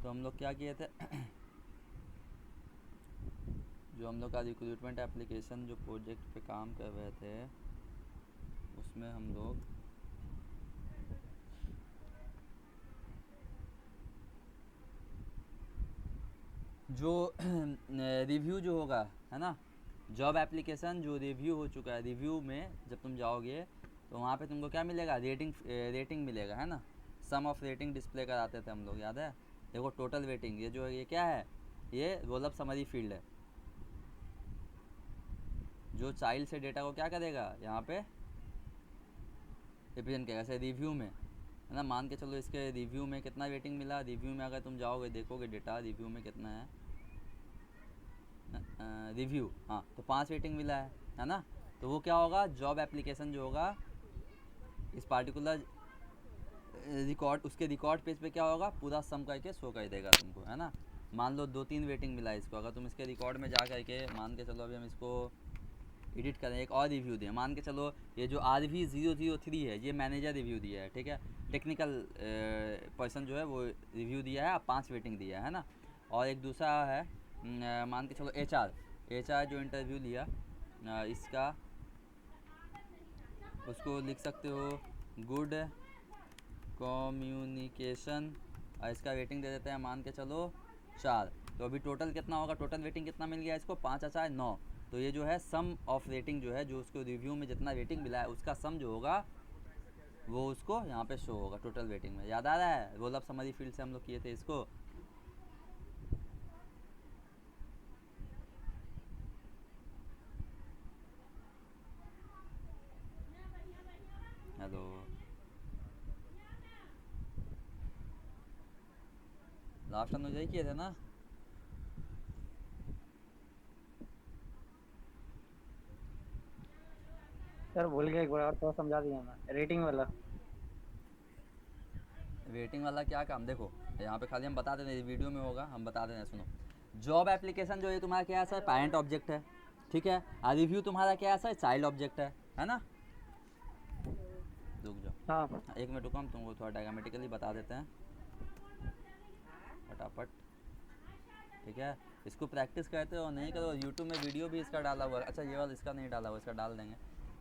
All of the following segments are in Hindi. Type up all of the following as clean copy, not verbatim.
तो हम लोग क्या किए थे जो हम लोग का रिक्रूटमेंट एप्लीकेशन जो प्रोजेक्ट पे काम कर रहे थे उसमें हम लोग जो रिव्यू जो होगा है ना, जॉब एप्लीकेशन जो रिव्यू हो चुका है, रिव्यू में जब तुम जाओगे तो वहाँ पे तुमको क्या मिलेगा, रेटिंग मिलेगा है ना। सम ऑफ रेटिंग डिस्प्ले कराते थे हम लोग, याद है। देखो टोटल रेटिंग, ये जो है ये क्या है, ये रोल अप समरी फील्ड है जो चाइल्ड से डेटा को क्या करेगा यहाँ पे रिप्रेजेंट करेगा। ऐसे रिव्यू में है ना, मान के चलो इसके रिव्यू में कितना रेटिंग मिला, रिव्यू में अगर तुम जाओगे देखोगे डेटा रिव्यू में कितना है, रिव्यू, हाँ तो 5 रेटिंग मिला है ना। तो वो क्या होगा, जॉब एप्लीकेशन जो होगा इस पार्टिकुलर रिकॉर्ड, उसके रिकॉर्ड पेज पे क्या होगा, पूरा सम करके शो कर देगा तुमको, है ना। मान लो 2-3 रेटिंग मिला है इसको, अगर तुम इसके रिकॉर्ड में जा करके मान के चलो अभी हम इसको एडिट करें, एक और रिव्यू दें, मान के चलो ये जो RV003 है ये मैनेजर रिव्यू दिया है, ठीक है, टेक्निकल पर्सन जो है वो रिव्यू दिया है, 5 रेटिंग दिया है ना। और एक दूसरा है मान के चलो HR जो इंटरव्यू लिया इसका, उसको लिख सकते हो गुड कम्युनिकेशन, और इसका रेटिंग दे देते हैं मान के चलो 4। तो अभी टोटल कितना होगा, टोटल रेटिंग कितना मिल गया इसको, 5/9। तो ये जो है सम ऑफ रेटिंग जो है, जो उसको रिव्यू में जितना रेटिंग मिला है उसका सम जो होगा वो उसको यहाँ पे शो होगा टोटल रेटिंग में। याद आ रहा है, रोल अप समरी फील्ड से हम लोग किए थे इसको। हेलो, लास्ट हम लोग यही किए थे ना। सर भूल गया, एक बार और थोड़ा समझा दिया मैं रेटिंग वाला। रेटिंग वाला क्या काम, देखो यहाँ पे खाली हम बता देते हैं, वीडियो में होगा, हम बता देते हैं, सुनो। जॉब एप्लीकेशन जो है तुम्हारा क्या है सर, पैरेंट ऑब्जेक्ट है, ठीक है। रिव्यू तुम्हारा क्या है सर, चाइल्ड ऑब्जेक्ट है ना। रुक जाओ, हाँ। हाँ, 1 मिनट रुको, हम तुमको थोड़ा डायग्रामेटिकली बता देते हैं फटाफट, ठीक है। इसको प्रैक्टिस करते हो, नहीं करो, यूट्यूब में वीडियो भी इसका डाला हुआ है। अच्छा ये वाला इसका नहीं डाला हुआ, इसका डाल देंगे,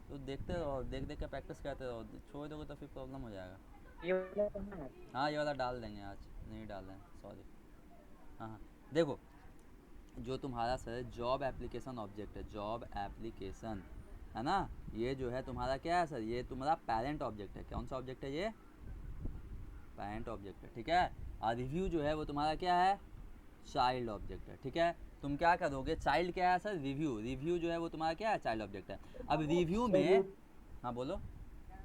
तो देखते रहो, देख देख के प्रैक्टिस करते रहो, छोड़ दोगे तो फिर प्रॉब्लम हो जाएगा। ये वाला करना है। हाँ ये वाला डाल देंगे, आज नहीं डाल रहे हैं, सॉरी। हाँ हाँ, देखो जो तुम्हारा सर जॉब एप्लीकेशन ऑब्जेक्ट है, जॉब एप्लीकेशन है ना, ये जो है तुम्हारा क्या है सर, ये तुम्हारा पेरेंट ऑब्जेक्ट है। कौन सा ऑब्जेक्ट है, ये पेरेंट ऑब्जेक्ट है, ठीक है। और रिव्यू जो है वो तुम्हारा क्या है, चाइल्ड ऑब्जेक्ट है, ठीक है। तुम क्या करोगे, चाइल्ड क्या है सर, रिव्यू जो है वो तुम्हारा क्या है, चाइल्ड ऑब्जेक्ट है। अब रिव्यू सर में, ये हाँ बोलो।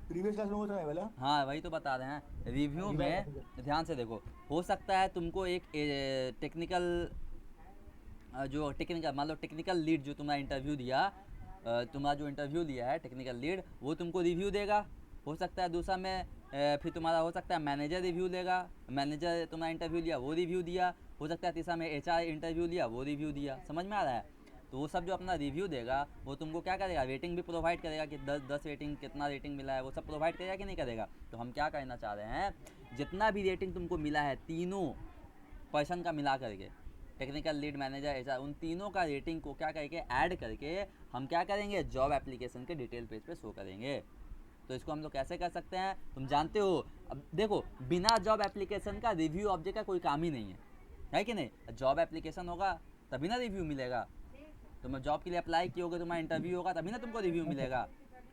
प्रीवियस क्लास में होता है वाला। हाँ वही तो बता रहे हैं, रिव्यू रिवाइज में करते ध्यान से देखो, हो सकता है तुमको एक टेक्निकल जो टेक्निकल, मान लो टेक्निकल लीड जो तुम्हारा इंटरव्यू दिया, तुम्हारा जो इंटरव्यू लिया है टेक्निकल लीड, वो तुमको रिव्यू देगा। हो सकता है दूसरा में फिर तुम्हारा हो सकता है मैनेजर रिव्यू देगा, मैनेजर तुम्हारा इंटरव्यू लिया वो रिव्यू दिया। हो सकता है तीसरा में HR इंटरव्यू लिया वो रिव्यू दिया, समझ में आ रहा है। तो वो सब जो अपना रिव्यू देगा वो तुमको क्या करेगा, रेटिंग भी प्रोवाइड करेगा कि 10 रेटिंग कितना रेटिंग मिला है, वो सब प्रोवाइड करेगा कि नहीं करेगा। तो हम क्या कहना चाह रहे हैं, जितना भी रेटिंग तुमको मिला है तीनों पर्सन का मिला करके, टेक्निकल लीड, मैनेजर, HR, उन तीनों का रेटिंग को क्या करके ऐड करके हम क्या करेंगे, जॉब एप्लीकेशन के डिटेल पेज पे शो करेंगे। तो इसको हम लोग कैसे कर सकते हैं, तुम जानते हो। अब देखो बिना जॉब एप्लीकेशन का रिव्यू ऑब्जेक्ट का कोई काम ही नहीं है कि नहीं। जॉब एप्लीकेशन होगा तभी ना रिव्यू मिलेगा। तुम जॉब के लिए अप्लाई किए होगे, तुम्हारा इंटरव्यू होगा तभी ना तुमको रिव्यू मिलेगा।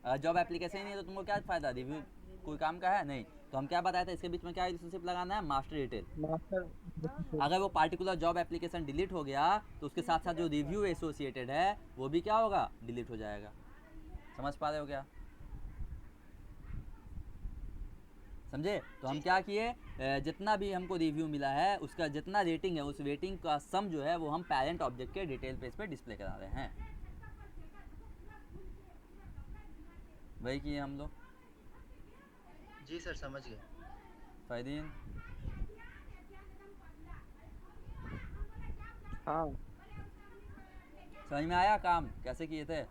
अगर जॉब एप्लीकेशन ही नहीं है तो तुमको क्या फ़ायदा, रिव्यू कोई काम का है नहीं। तो हम क्या बताए थे, इसके बीच में क्या रिलेशनशिप लगाना है, मास्टर डिटेल। मास्टर। अगर वो पार्टिकुलर जॉब एप्लीकेशन डिलीट हो गया तो उसके साथ साथ जो रिव्यू एसोसिएटेड है वो भी क्या होगा, डिलीट हो जाएगा। समझ पा रहे हो क्या, समझे। तो हम क्या किए, जितना भी हमको रिव्यू मिला है उसका जितना रेटिंग है उस रेटिंग का सम जो है वो हम पेरेंट ऑब्जेक्ट के डिटेल पेज पे डिस्प्ले करा रहे हैं। वही किए हम लोग। जी सर समझ गए। फैदीन, हाँ समझ में आया काम कैसे किए थे।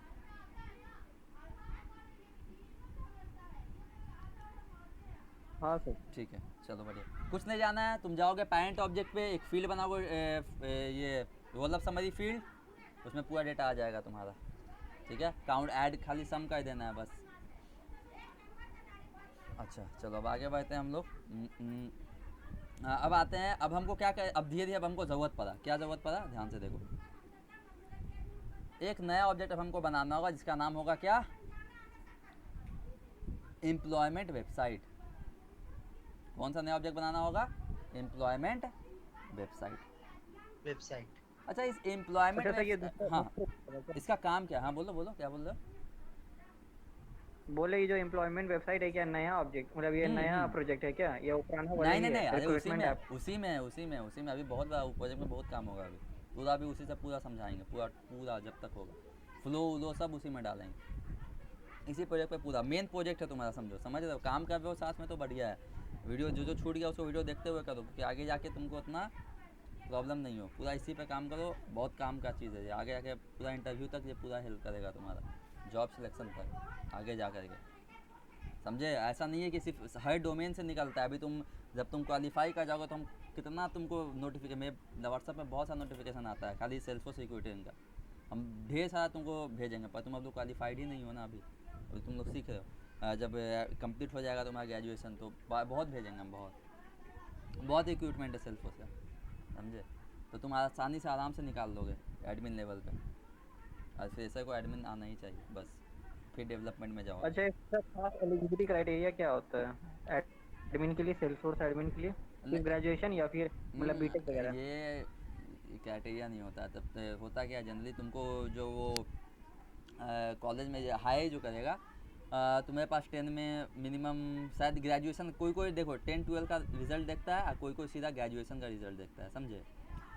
हाँ सर। ठीक है, चलो बढ़िया। कुछ नहीं जाना है, तुम जाओगे पैरेंट ऑब्जेक्ट पे, एक फील्ड बनाओगे, ये रोल ऑफ समरी फील्ड, उसमें पूरा डेटा आ जाएगा तुम्हारा। ठीक है, काउंट ऐड खाली सम कर देना है बस। अच्छा चलो अब आगे बढ़ते हैं हम लोग। अब आते हैं, अब हमको क्या कर, अब धीरे धीरे अब हमको ज़रूरत पड़ा, क्या ज़रूरत पड़ा, ध्यान से देखो। एक नया ऑब्जेक्ट अब हमको बनाना होगा जिसका नाम होगा क्या, एम्प्लॉयमेंट वेबसाइट। कौन सा नया ऑब्जेक्ट बनाना होगा, एम्प्लॉयमेंट वेबसाइट। वेबसाइट। अच्छा इस एम्प्लॉयमेंट अच्छा सर ये हाँ, दूसरा इसका काम क्या, हाँ बोलो बोलो क्या बोल रहे हो। बोले ये जो एम्प्लॉयमेंट वेबसाइट है क्या नया ऑब्जेक्ट, मतलब ये नया प्रोजेक्ट है क्या, ये पुराना वाला नहीं ही नहीं नहीं, है अरे उसी रिक्रूटमेंट में ऐप? उसी में उसी में उसी में अभी बहुत बड़ा प्रोजेक्ट में बहुत काम होगा अभी, पूरा अभी उसी से पूरा समझाएंगे, पूरा पूरा जब तक होगा फ्लो व्लो सब उसी में डालेंगे, इसी प्रोजेक्ट पे पूरा मेन प्रोजेक्ट है तुम्हारा, समझो, समझ रहे हो, काम कर रहे हो साथ में तो बढ़िया है। वीडियो जो जो छूट गया उसको वीडियो देखते हुए करो, क्योंकि आगे जाके तुमको उतना प्रॉब्लम नहीं हो, पूरा इसी पे काम करो, बहुत काम का चीज़ है ये, आगे जाके पूरा इंटरव्यू तक ये पूरा हेल्प करेगा तुम्हारा, जॉब सिलेक्शन तक आगे जा करके, समझे। ऐसा नहीं है कि सिर्फ हर डोमेन से निकलता है, अभी तुम जब तुम क्वालिफाई कर जाओगे तो हम कितना तुमको नोटिफिकेशन में व्हाट्सएप में बहुत सारा नोटिफिकेशन आता है खाली सेल्सफोर्स रिक्रूटिंग का, हम ढेर सारा तुमको भेजेंगे, पर तुम अब तो क्वालिफाइड ही नहीं हो ना अभी तुम लोग सीख रहे हो, जब कंप्लीट हो जाएगा तुम्हारा ग्रेजुएशन तो बहुत भेजेंगे हम, बहुत रिक्रूटमेंट है सेल्सफोर्स का, समझे। तो तुम आसानी से आराम से निकाल लोगे एडमिन लेवल पे, और फ्रेशर को एडमिन आना ही चाहिए बस, फिर डेवलपमेंट में जाओगे। अच्छा इसका खास एलिजिबिलिटी क्राइटेरिया क्या होता है एडमिन के लिए, सेल्सफोर्स एडमिन के लिए? सिर्फ ग्रेजुएशन या फिर मतलब बीटेक वगैरह? ये क्राइटेरिया नहीं होता, तब होता क्या जनरली तुमको जो वो कॉलेज में हाई जो करेगा, तुम्हारे पास 10 में मिनिमम शायद ग्रेजुएशन, कोई कोई देखो 10-12 का रिजल्ट देखता है और कोई कोई सीधा ग्रेजुएशन का रिजल्ट देखता है, समझे।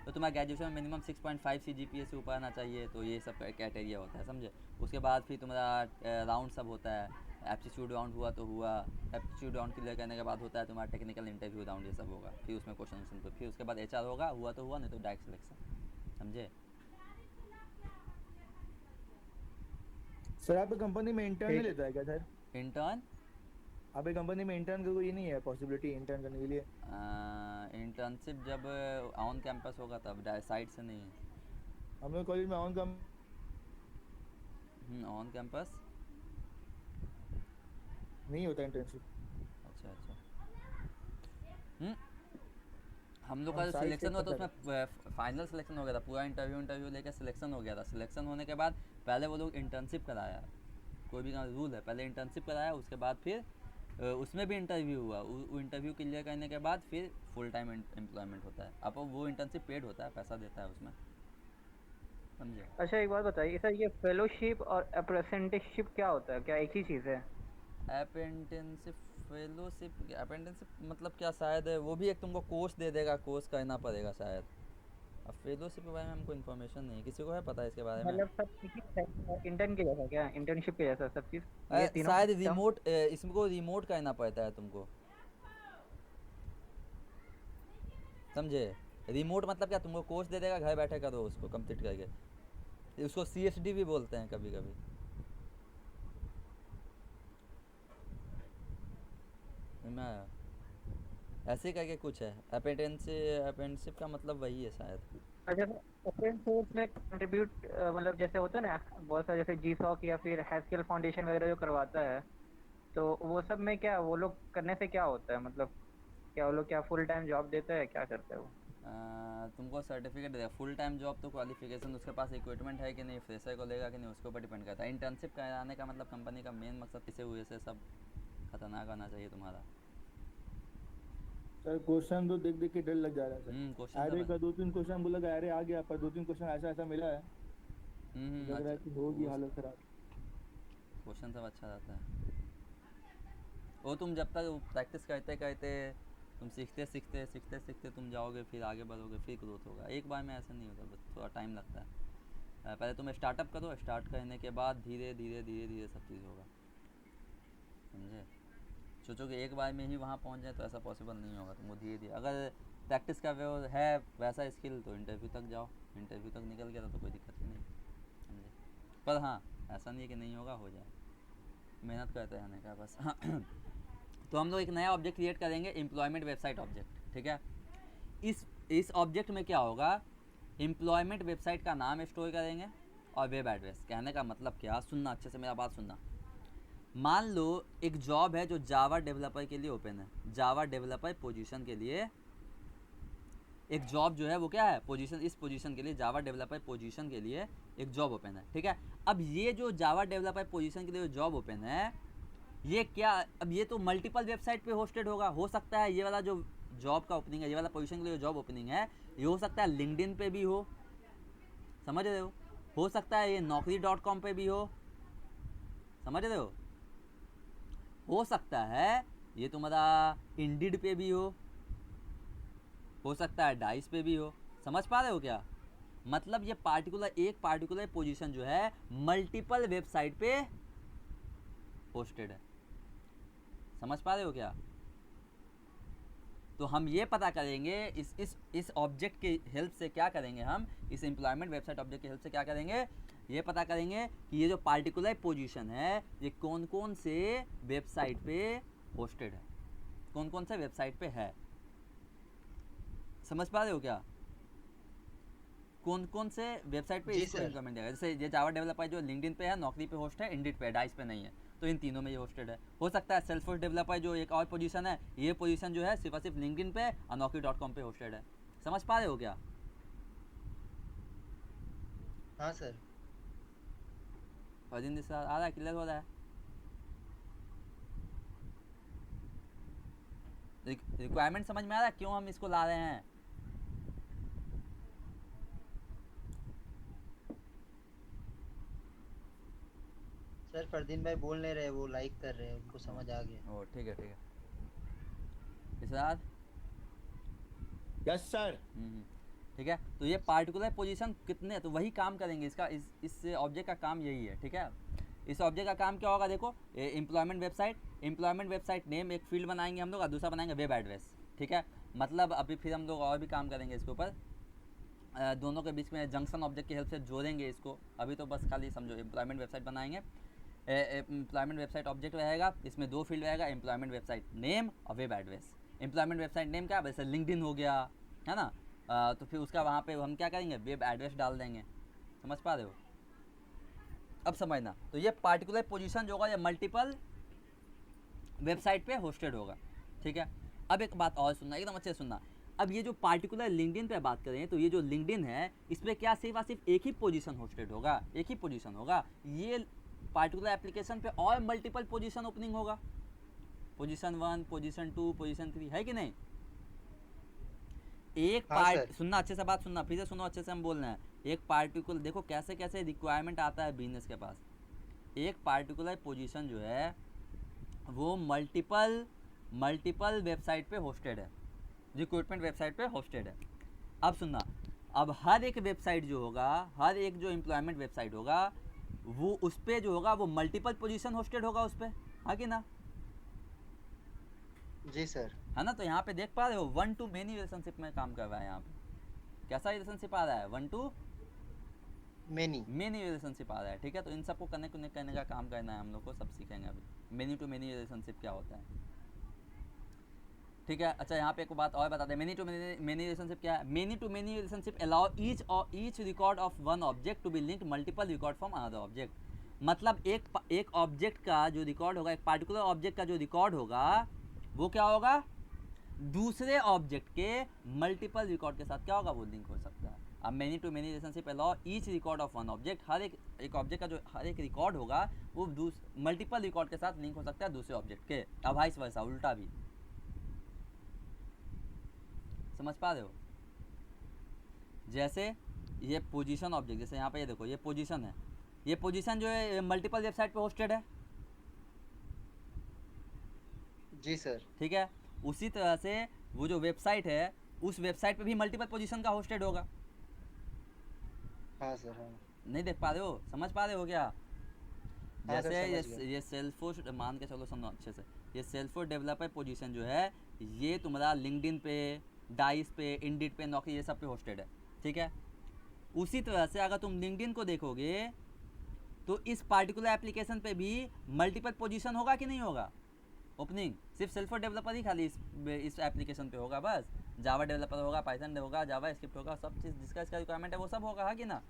तो तुम्हारा ग्रेजुएशन में मिनिमम 6.5 CGPA से ऊपर आना चाहिए, तो ये सब क्राइटेरिया होता है, समझे। उसके बाद फिर तुम्हारा राउंड सब होता है, एप्टीट्यूड राउंड हुआ तो हुआ, एप्टीट्यूड राउंड क्लियर करने के बाद होता है तुम्हारा टेक्निकल इंटरव्यू राउंड, ये सब होगा, फिर उसमें क्वेश्चन तो फिर उसके बाद HR होगा, हुआ तो हुआ, नहीं तो डायरेक्ट सिलेक्शन, समझे। सर आपकी कंपनी में इंटर्न नहीं ठीक। लेता है क्या सर? इंटर्न, आपकी कंपनी में इंटर्न का कोई नहीं है पॉसिबिलिटी इंटर्न करने के लिए? इंटर्नशिप जब ऑन कैंपस होगा तब, साइड से नहीं है। हम लोग कॉलेज में ऑन कम ऑन कैंपस नहीं होता इंटर्नशिप। अच्छा अच्छा। हम लोग का हम जो साइड से सिलेक्शन हुआ था पता उसमें फाइनल सिलेक्शन हो गया था, पूरा इंटरव्यू लेकर सिलेक्शन हो गया था, सिलेक्शन होने के बाद पहले वो लोग इंटर्नशिप कराया, कोई भी रूल है, पहले इंटर्नशिप कराया, उसके बाद फिर उसमें भी इंटरव्यू हुआ, इंटरव्यू क्लियर करने के बाद फिर फुल टाइम एम्प्लॉयमेंट होता है, अब वो इंटर्नशिप पेड होता है, पैसा देता है उसमें, समझे। अच्छा एक बात बताइए सर, ये फेलोशिप और अप्रेंटिसशिप क्या होता है, क्या एक ही चीज़ है? अप्रेंटिसशिप, फेलोशिप, अप्रेंटिसशिप मतलब क्या, शायद वो भी एक तुमको कोर्स दे देगा, कोर्स करना पड़ेगा शायद। अब फेलोशिप के बारे में हमको इन्फॉर्मेशन नहीं है, किसी को है पता है इसके बारे में। मतलब सब एक ही इंटर्न के जैसा, क्या इंटर्नशिप के जैसा सब चीज़, ये तीनों शायद टर्म? रिमोट, इसको रिमोट करना पड़ता है तुमको, समझे। रिमोट मतलब क्या, तुमको कोर्स दे देगा, घर बैठे करो उसको कंप्लीट करके, उसको CSD भी बोलते हैं कभी कभी। मैं ऐसे करके कुछ है, अप्रेंटिसशिप का मतलब वही है शायद। अच्छा ओपन सोर्स में कंट्रीब्यूट, मतलब जैसे होता है ना बहुत सारे, जैसे GSOC या फिर हैस्केल फाउंडेशन वगैरह जो करवाता है, तो वो सब में क्या वो लोग करने से क्या होता है, मतलब क्या वो लोग क्या फुल टाइम जॉब देता है, क्या करता है वो? तुमको सर्टिफिकेट देगा, फुल टाइम जॉब तो क्वालिफिकेशन, उसके पास इक्विपमेंट है कि नहीं, फ्रेशर को लेगा कि नहीं, उसके ऊपर डिपेंड करता है। इंटर्नशिप कराने का मतलब कंपनी का मेन मकसद इसे हुए से सब खतरनाक आना चाहिए तुम्हारा। सर क्वेश्चन तो देख देख के डर लग जा रहा है सर। क्वेश्चन अरे सब का 2-3 क्वेश्चन बोला गया, अरे आ गया, पर 2-3 क्वेश्चन ऐसा ऐसा मिला है, लग रहा अच्छा, है कि होगी हालत खराब। क्वेश्चन सब अच्छा रहता है, वो तुम जब तक प्रैक्टिस करते करते तुम सीखते तुम जाओगे, फिर आगे बढ़ोगे, फिर ग्रोथ होगा, एक बार में ऐसा नहीं होता, बस थोड़ा टाइम लगता है। पहले तुम स्टार्टअप करो, स्टार्ट करने के बाद धीरे धीरे धीरे धीरे सब चीज़ होगा, समझे। सोचो कि एक बार में ही वहाँ पहुँच जाए तो ऐसा पॉसिबल नहीं होगा, तुमको धीरे धीरे, अगर प्रैक्टिस कर रहे हो है वैसा स्किल तो इंटरव्यू तक जाओ, इंटरव्यू तक निकल गया तो कोई दिक्कत ही नहीं, समझे। पर हाँ, ऐसा नहीं है कि नहीं होगा, हो जाए, मेहनत करते रहने का बस। तो हम लोग एक नया ऑब्जेक्ट क्रिएट करेंगे, एम्प्लॉयमेंट वेबसाइट ऑब्जेक्ट, ठीक है। इस ऑब्जेक्ट में क्या होगा, एम्प्लॉयमेंट वेबसाइट का नाम स्टोर करेंगे और वेब एड्रेस। कहने का मतलब क्या, सुनना अच्छे से, मेरा बात सुनना। मान लो एक जॉब है जो जावा डेवलपर के लिए ओपन है, जावा डेवलपर पोजीशन के लिए एक जॉब जो है वो क्या है, पोजीशन, इस पोजीशन के लिए, जावा डेवलपर पोजीशन के लिए एक जॉब ओपन है, ठीक है। अब ये जो जावा डेवलपर पोजीशन के लिए जॉब ओपन है, ये क्या, अब ये तो मल्टीपल वेबसाइट पे होस्टेड होगा। हो सकता है ये वाला जो जॉब का ओपनिंग है, ये वाला पोजीशन के लिए जो जॉब ओपनिंग है, ये हो सकता है लिंक्डइन पे भी हो, समझ रहे हो सकता है ये naukri.com पे भी हो, समझ रहे हो सकता है ये तुम्हारा इंडीड पे भी हो सकता है डाइस पे भी हो। समझ पा रहे हो क्या, मतलब ये पार्टिकुलर पोजीशन जो है मल्टीपल वेबसाइट पे होस्टेड है। समझ पा रहे हो क्या, तो हम ये पता करेंगे इस ऑब्जेक्ट के हेल्प से, क्या करेंगे हम, इस एम्प्लॉयमेंट वेबसाइट ऑब्जेक्ट की हेल्प से क्या करेंगे, ये पता करेंगे कि ये जो पार्टिकुलर पोजीशन है ये कौन कौन से वेबसाइट पे होस्टेड है, कौन कौन से वेबसाइट पे है। समझ पा रहे हो क्या, कौन कौन से वेबसाइट पे जी इसको सर। इम्प्लीमेंट किया, जैसे ये जावा डेवलपर जो लिंक्डइन पे है, नौकरी पे होस्ट है, इंडिड पे है, डाइस पे नहीं है, तो इन तीनों में ये होस्टेड है। हो सकता है सेल्सफोर्स डेवलपर जो एक और पोजीशन है, ये पोजीशन जो है सिर्फ और सिर्फ लिंक्डइन पे और naukri.com पे होस्टेड है। समझ पा रहे हो क्या, हाँ सर। फर्जिंद आ रहा है, क्लियर हो रहा है। रिक्वायरमेंट समझ में आ रहा है क्यों हम इसको ला रहे हैं। सर फरदीन भाई बोल नहीं रहे, वो लाइक कर रहे हैं, उनको समझ आ गया। ओ ठीक है इरशाद, यस सर। ठीक है। तो ये पार्टिकुलर पोजीशन कितने, तो वही काम करेंगे इसका, इस ऑब्जेक्ट का काम यही है, ठीक है। इस ऑब्जेक्ट का काम क्या होगा, देखो एम्प्लॉयमेंट वेबसाइट नेम एक फील्ड बनाएंगे हम लोग और दूसरा बनाएंगे वेब एड्रेस, ठीक है। मतलब अभी फिर हम लोग और भी काम करेंगे इसके ऊपर, दोनों के बीच में जंक्शन ऑब्जेक्ट की हेल्प से जोड़ेंगे इसको। अभी तो बस खाली समझो, एम्प्लॉयमेंट वेबसाइट बनाएंगे, एम्प्लॉयमेंट वेबसाइट ऑब्जेक्ट रहेगा, इसमें दो फील्ड रहेगा, एम्प्लॉयमेंट वेबसाइट नेम और web address. Employment website name क्या, वैसे लिंक्डइन हो गया है ना, तो फिर उसका वहाँ पे हम क्या करेंगे, वेब एड्रेस डाल देंगे। समझ पा रहे हो, अब समझना। तो ये पार्टिकुलर पोजीशन जो होगा ये मल्टीपल वेबसाइट पे होस्टेड होगा, ठीक है। अब एक बात और सुनना, एकदम अच्छे से सुनना। अब ये जो पार्टिकुलर लिंक्डइन पे बात करें, तो ये जो लिंक्डइन है इसमें क्या सिर्फ और सिर्फ एक ही पोजीशन होस्टेड होगा, एक ही पोजीशन होगा। ये पार्टिकुलर एप्लीकेशन पे और मल्टीपल पोजीशन ओपनिंग होगा, पोजीशन 1, पोजीशन 2, पोजीशन 3, है कि नहीं। एक हाँ पार्ट सर। सुनना अच्छे से, बात सुनना, फिर से सुनो अच्छे से, हम बोल रहे हैं। एक पार्टिकुलर, देखो कैसे कैसे रिक्वायरमेंट आता है बिजनेस के पास। एक पार्टिकुलर पोजीशन जो है वो मल्टीपल वेबसाइट पे होस्टेड है, रिक्रूटमेंट वेबसाइट पे होस्टेड है। अब सुनना, अब हर एक वेबसाइट जो होगा, हर एक जो एम्प्लॉयमेंट वेबसाइट होगा, वो उस पर जो होगा वो मल्टीपल पोजीशन होस्टेड होगा उस पर, हाँ कि ना, जी सर। है ना। तो यहाँ पे देख पा रहे हो 1 to many रिलेशनशिप में काम कर रहा है। यहाँ पे कैसा रिलेशनशिप आ रहा है, 1 to मेनी। many रिलेशनशिप आ रहा है, ठीक है। तो इन सबको कनेक्ट करने का काम करना है हम लोग को, सब सीखेंगे अभी मेनी टू मेनी रिलेशनशिप क्या होता है, ठीक है। अच्छा यहाँ पे एक बात और बता दें, मेनी टू मेनी रिलेशनशिप क्या है। Many to many relationship allow each record of one object to be linked multiple record from another object. मतलब एक ऑब्जेक्ट का जो रिकॉर्ड होगा, एक पार्टिकुलर ऑब्जेक्ट का जो रिकॉर्ड होगा वो क्या होगा, दूसरे ऑब्जेक्ट के मल्टीपल रिकॉर्ड के साथ क्या होगा, वो लिंक हो सकता है। अब many to many relationship allow each record of one object, हर एक ऑब्जेक्ट का जो हर एक रिकॉर्ड होगा वो मल्टीपल रिकॉर्ड के साथ लिंक हो सकता है दूसरे ऑब्जेक्ट के। अब वाइस वर्सा, उल्टा भी। समझ पा रहे हो, जैसे ये पोजीशन ऑब्जेक्ट, जैसे यहाँ पे ये देखो, ये पोजीशन है, ये पोजीशन जो है मल्टीपल वेबसाइट पे होस्टेड है, जी सर। ठीक है। उसी तरह से वो जो वेबसाइट है उस वेबसाइट पे भी मल्टीपल पोजीशन का होस्टेड होगा। हाँ सर। हाँ नहीं देख पा रहे हो, समझ पा रहे हो क्या। हाँ सर, जैसे समझ गया। ये सेल्सफोर्स, मान के चलो समझो अच्छे से, ये सेल्सफोर्स डेवलपर पोजीशन जो है ये तुम्हारा लिंक्डइन पे, डाइस पे, इंडिड पे, नौकरी, ये सब पे होस्टेड है, ठीक है। उसी तरह से अगर तुम लिंक्डइन को देखोगे तो इस पार्टिकुलर एप्लीकेशन पे भी मल्टीपल पोजीशन होगा कि नहीं होगा, ओपनिंग सिर्फ सेल्फर डेवलपर ही खाली इस एप्लीकेशन पे होगा बस। जावा डेवलपर होगा, पाइथन होगा, जावा स्क्रिप्ट होगा, सब चीज़ जिसका इसका रिक्वायरमेंट है वो सब होगा, हाँ कि ना?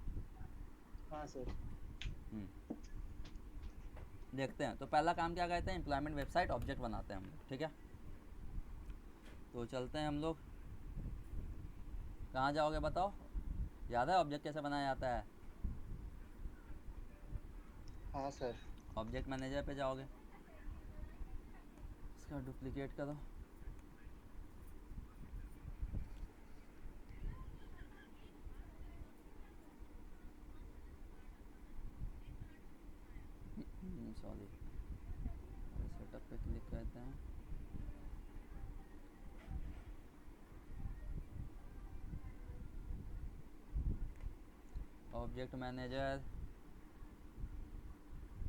हाँ सर। हम्म, देखते हैं। तो पहला काम क्या कहते हैं, एम्प्लॉयमेंट वेबसाइट ऑब्जेक्ट बनाते हैं हम लोग, ठीक है। तो चलते हैं हम लोग। कहाँ जाओगे बताओ, याद है ऑब्जेक्ट कैसे बनाया जाता है? हाँ सर। ऑब्जेक्ट मैनेजर पे जाओगे, इसका डुप्लीकेट करो। सॉरी, सेटअप पे क्लिक करते हैं। ऑब्जेक्ट मैनेजर,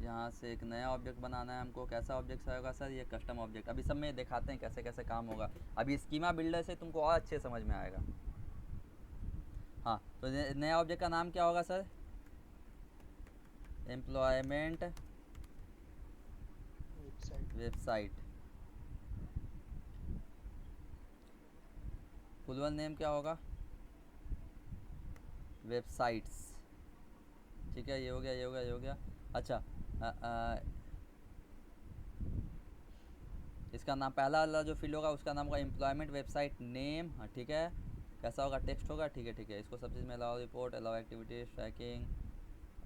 यहाँ से एक नया ऑब्जेक्ट बनाना है हमको। कैसा ऑब्जेक्ट आएगा सर? ये कस्टम ऑब्जेक्ट। अभी सब में दिखाते हैं कैसे कैसे काम होगा। अभी स्कीमा बिल्डर से तुमको और अच्छे समझ में आएगा। हाँ, तो नया ऑब्जेक्ट का नाम क्या होगा sir? Employment website. Full name क्या होगा? वेबसाइट्स। ठीक है, ये हो गया, ये हो गया, ये हो गया। अच्छा, इसका नाम पहला वाला जो फील्ड होगा उसका नाम होगा एम्प्लॉयमेंट वेबसाइट नेम। हाँ ठीक है। कैसा होगा? टेक्स्ट होगा, ठीक है ठीक है। इसको सब चीज़ में allow report, allow activities, tracking,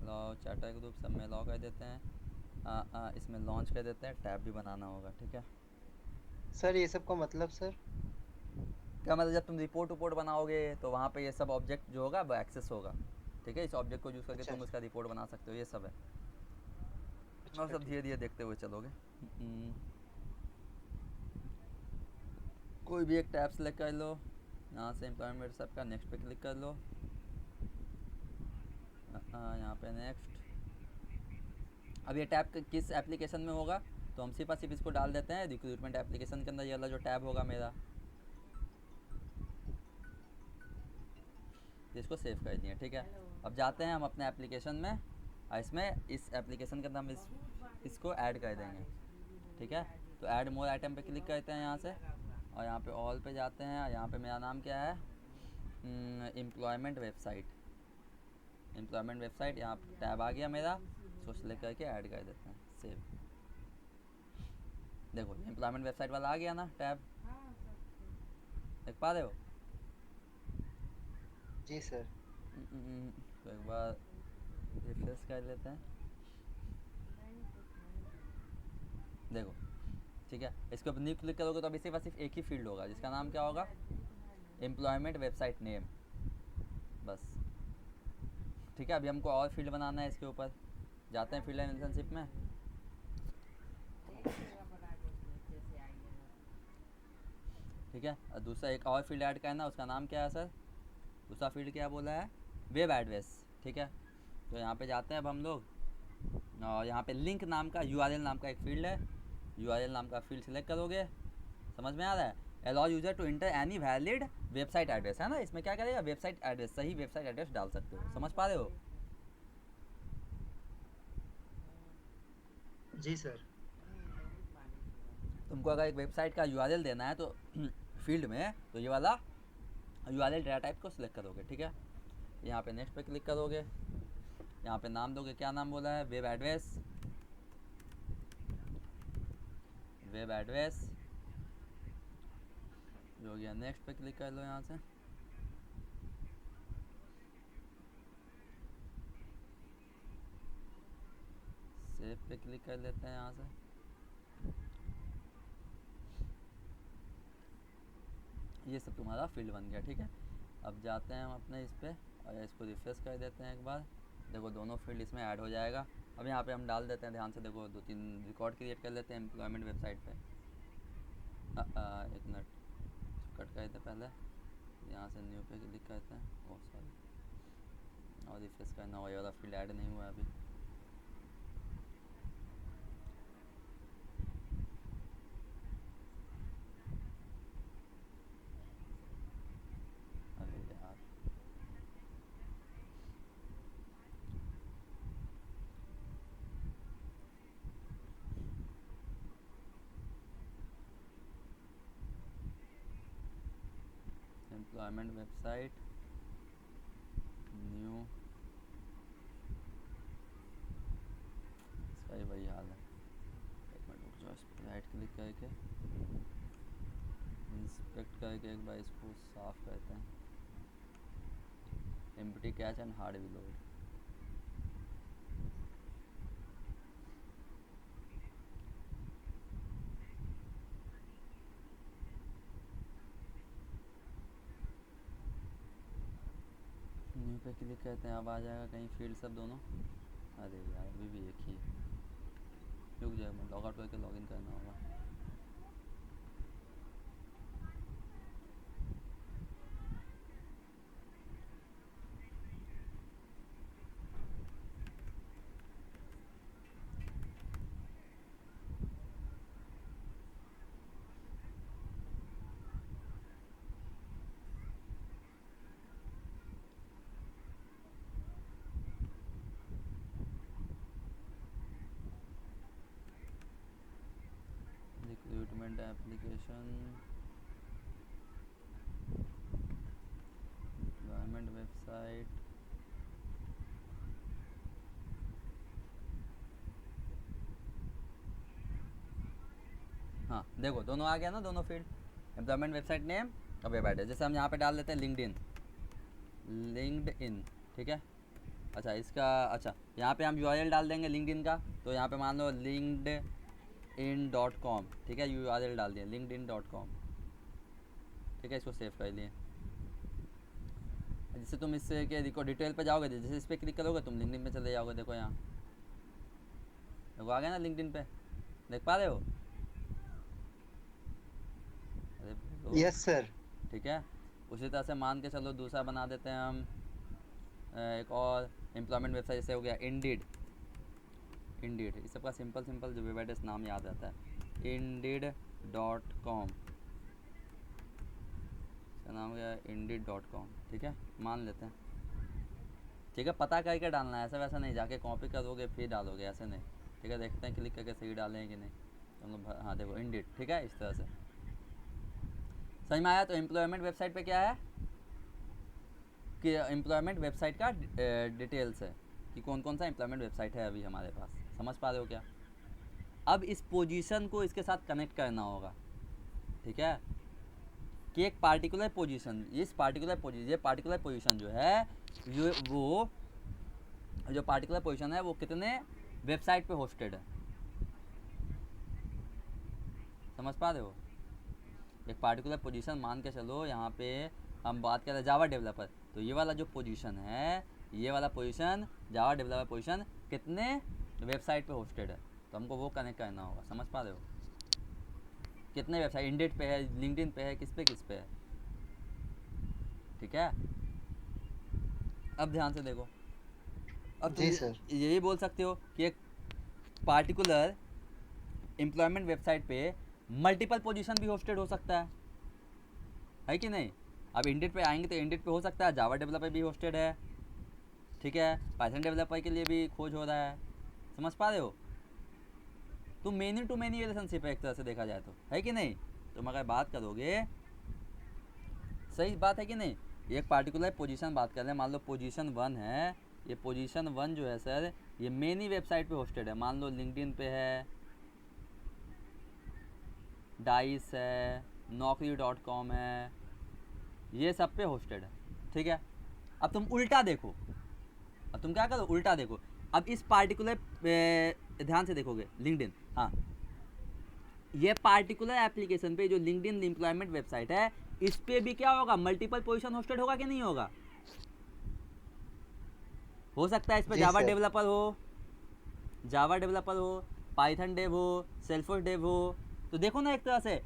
allow charter group, सब में अलाउ कर देते हैं। इसमें लॉन्च कर देते हैं। टैब भी बनाना होगा, ठीक है। सर ये सब का मतलब सर? क्या मतलब, जब तुम रिपोर्ट वपोर्ट बनाओगे तो वहाँ पे ये सब ऑब्जेक्ट जो होगा वो एक्सेस होगा, ठीक है। इस ऑब्जेक्ट को यूज़ करके अच्छा तुम उसका रिपोर्ट बना सकते हो, ये सब है। और अच्छा सब ठीक धीरे धीरे देखते हुए चलोगे। कोई भी एक टैब सेलेक्ट कर लो, यहाँ से एम्प्लॉयमेंट सब का नेक्स्ट पे क्लिक कर लो। यहाँ पे नेक्स्ट। अब ये टैब किस एप्लीकेशन में होगा, तो हम सिर्फ इसको डाल देते हैं रिक्रूटमेंट एप्लीकेशन के अंदर। ये वाला जो टैब होगा मेरा, इसको सेव कर दिए, ठीक है। अब जाते हैं हम अपने एप्लीकेशन में, और इसमें इस एप्लीकेशन के अंदर हम इसको ऐड कर देंगे, ठीक है। तो ऐड मोर आइटम पे क्लिक करते हैं यहाँ से, और यहाँ पे ऑल पे जाते हैं। यहाँ पे मेरा नाम क्या है? Employment website. एम्प्लॉयमेंट वेबसाइट, यहाँ टैब आ गया मेरा। इसको सिलेक्ट करके ऐड कर देते हैं, सेव। देखो एम्प्लॉयमेंट वेबसाइट वाला आ गया ना टैब, देख पा रहे हो? जी सर। तो एक बार रिफ्रेश कर लेते हैं, देखो ठीक है। इसके ऊपर न्यू क्लिक करोगे तो अभी सिर्फ एक ही फील्ड होगा, जिसका नाम क्या होगा? एम्प्लॉयमेंट वेबसाइट नेम, बस। ठीक है, अभी हमको और फील्ड बनाना है इसके ऊपर। जाते हैं फील्ड एंड रिलेशनशिप में। ठीक है, और दूसरा एक और फील्ड ऐड करना, उसका नाम क्या है सर? दूसरा फील्ड क्या बोला है? वेब एड्रेस, ठीक है। तो यहाँ पे जाते हैं अब हम लोग, और यहाँ पे लिंक नाम का, यूआरएल नाम का एक फील्ड है। यूआरएल नाम का फील्ड सिलेक्ट करोगे, समझ में आ रहा है? Allow user to enter any valid website address, है ना। इसमें क्या करेगा? वेबसाइट एड्रेस, सही वेबसाइट एड्रेस डाल सकते हो, समझ पा रहे हो? जी सर। तुमको अगर एक वेबसाइट का यूआरएल देना है तो फील्ड में, तो ये वाला यूआरएल डेटा टाइप को सिलेक्ट करोगे, ठीक है। यहाँ पे नेक्स्ट पे क्लिक करोगे, यहाँ पे नाम दोगे, क्या नाम बोला है? Web address. वेब एड्रेस जो हो गया, नेक्स्ट पे क्लिक कर लो यहाँ से। सेव पे क्लिक कर लेते हैं यहाँ से। ये सब तुम्हारा फील्ड बन गया, ठीक है। अब जाते हैं हम अपने इस पे, और इसको रिफ्रेश कर देते हैं एक बार। देखो दोनों फील्ड इसमें ऐड हो जाएगा। अब यहाँ पे हम डाल देते हैं, ध्यान से देखो, 2-3 रिकॉर्ड क्रिएट कर लेते हैं एम्प्लॉयमेंट वेबसाइट पे। एक मिनट, कट करते पहले, यहाँ से न्यू पे क्लिक करते हैं। ओह सॉरी, और रिफ्रेश करना हुआ, ये वाला फील्ड ऐड नहीं हुआ अभी। अरे यार, एम्प्लॉयमेंट वेबसाइट न्यू, इसका ही वही हाल है। एक मिनट रुक जाओ, इस पर राइट क्लिक करके इंस्पेक्ट करके एक बार इसको साफ करते हैं। Empty catch and hard reload. New पे क्लिक करते हैं, अब आ जाएगा कहीं फील्ड सब दोनों। अरे यार अभी भी एक ही, रुक जाएगा, मैं लॉग आउट करके लॉगिन करना होगा। रिक्रूटमेंट एप्लीकेशन, एम्प्लॉयमेंट वेबसाइट, हाँ देखो दोनों आ गया ना, दोनों फील्ड। एम्प्लॉयमेंट वेबसाइट नेम और वेब एड्रेस, जैसे हम यहाँ पे डाल देते हैं लिंक्डइन, ठीक है। अच्छा इसका, अच्छा यहाँ पे हम URL डाल देंगे लिंक्डइन का, तो यहाँ पे मान लो linkedin.com, ठीक है, URL डाल दिए linkedin.com, ठीक है, इसको सेव कर लिए। जैसे तुम इससे के देखो डिटेल पे जाओगे, जैसे इस पर क्लिक करोगे तुम लिंक्डइन में चले जाओगे, देखो यहाँ देखो आ गया ना लिंक्डइन पे, देख पा रहे हो? अरे यस सर। ठीक है, उसी तरह से मान के चलो दूसरा बना देते हैं हम, एक और एम्प्लॉयमेंट वेबसाइट, जैसे हो गया इंडीड। इस सबका सिंपल जो वेब एड्रेस नाम याद रहता है, indeed.com, इसका नाम हो गया indeed.com, ठीक है, मान लेते हैं। ठीक है, पता करके डालना है, ऐसा वैसा नहीं जाके कॉपी करोगे फिर डालोगे, ऐसे नहीं, ठीक है। देखते हैं क्लिक करके सही डालें कि नहीं हम लोग। हाँ देखो इंडीड, ठीक है, इस तरह से समझ में आया। तो एम्प्लॉयमेंट वेबसाइट पे क्या है कि एम्प्लॉयमेंट वेबसाइट का डिटेल्स है कि कौन कौन सा एम्प्लॉयमेंट वेबसाइट है अभी हमारे पास, समझ पा रहे हो क्या? अब इस पोजीशन को इसके साथ कनेक्ट करना होगा, ठीक है, कि एक पार्टिकुलर पोजीशन, ये पार्टिकुलर पोजीशन जो है वो जो पार्टिकुलर पोजीशन है वो कितने वेबसाइट पे होस्टेड है, समझ पा रहे हो? एक पार्टिकुलर पोजीशन मान के चलो, यहाँ पे हम बात कर रहे हैं जावा डेवलपर, तो ये वाला जो पोजीशन है, ये वाला पोजीशन जावा डेवलपर पोजीशन कितने वेबसाइट पे होस्टेड है, तो हमको वो कनेक्ट करना होगा, समझ पा रहे हो? कितने वेबसाइट, इंडीड पे है, लिंक्डइन पे है, किस पे है, ठीक है। अब ध्यान से देखो, अब तुम यही बोल सकते हो कि एक पार्टिकुलर एम्प्लॉयमेंट वेबसाइट पे मल्टीपल पोजीशन भी होस्टेड हो सकता है कि नहीं? अब इंडीड पे आएंगे तो इंडीड पे हो सकता है जावा डेवलपर भी होस्टेड है, ठीक है, पाइथन डेवलपर के लिए भी खोज हो रहा है, समझ पा रहे हो? तो मेनी टू मेनी रिलेशनशिप है एक तरह से देखा जाए तो, है कि नहीं? तुम अगर बात करोगे, सही बात है कि नहीं, एक पार्टिकुलर पोजीशन बात कर रहे हैं, मान लो पोजीशन 1 है, ये पोजीशन 1 जो है सर ये मेनी वेबसाइट पे होस्टेड है, मान लो लिंक्डइन पे है, डाइस है, naukri.com है, ये सब पे होस्टेड है, ठीक है। अब तुम उल्टा देखो, अब तुम क्या करो, उल्टा देखो। अब इस पार्टिकुलर ध्यान से देखोगे लिंक्डइन, हाँ ये पार्टिकुलर एप्लीकेशन पे जो लिंक्डइन एम्प्लॉयमेंट वेबसाइट है, इस पे भी क्या होगा, मल्टीपल पोजीशन होस्टेड होगा कि नहीं होगा? हो सकता है इस पे जावा डेवलपर हो, पाइथन डेव हो, सेल्फोर्स डेव हो, तो देखो ना एक तरह से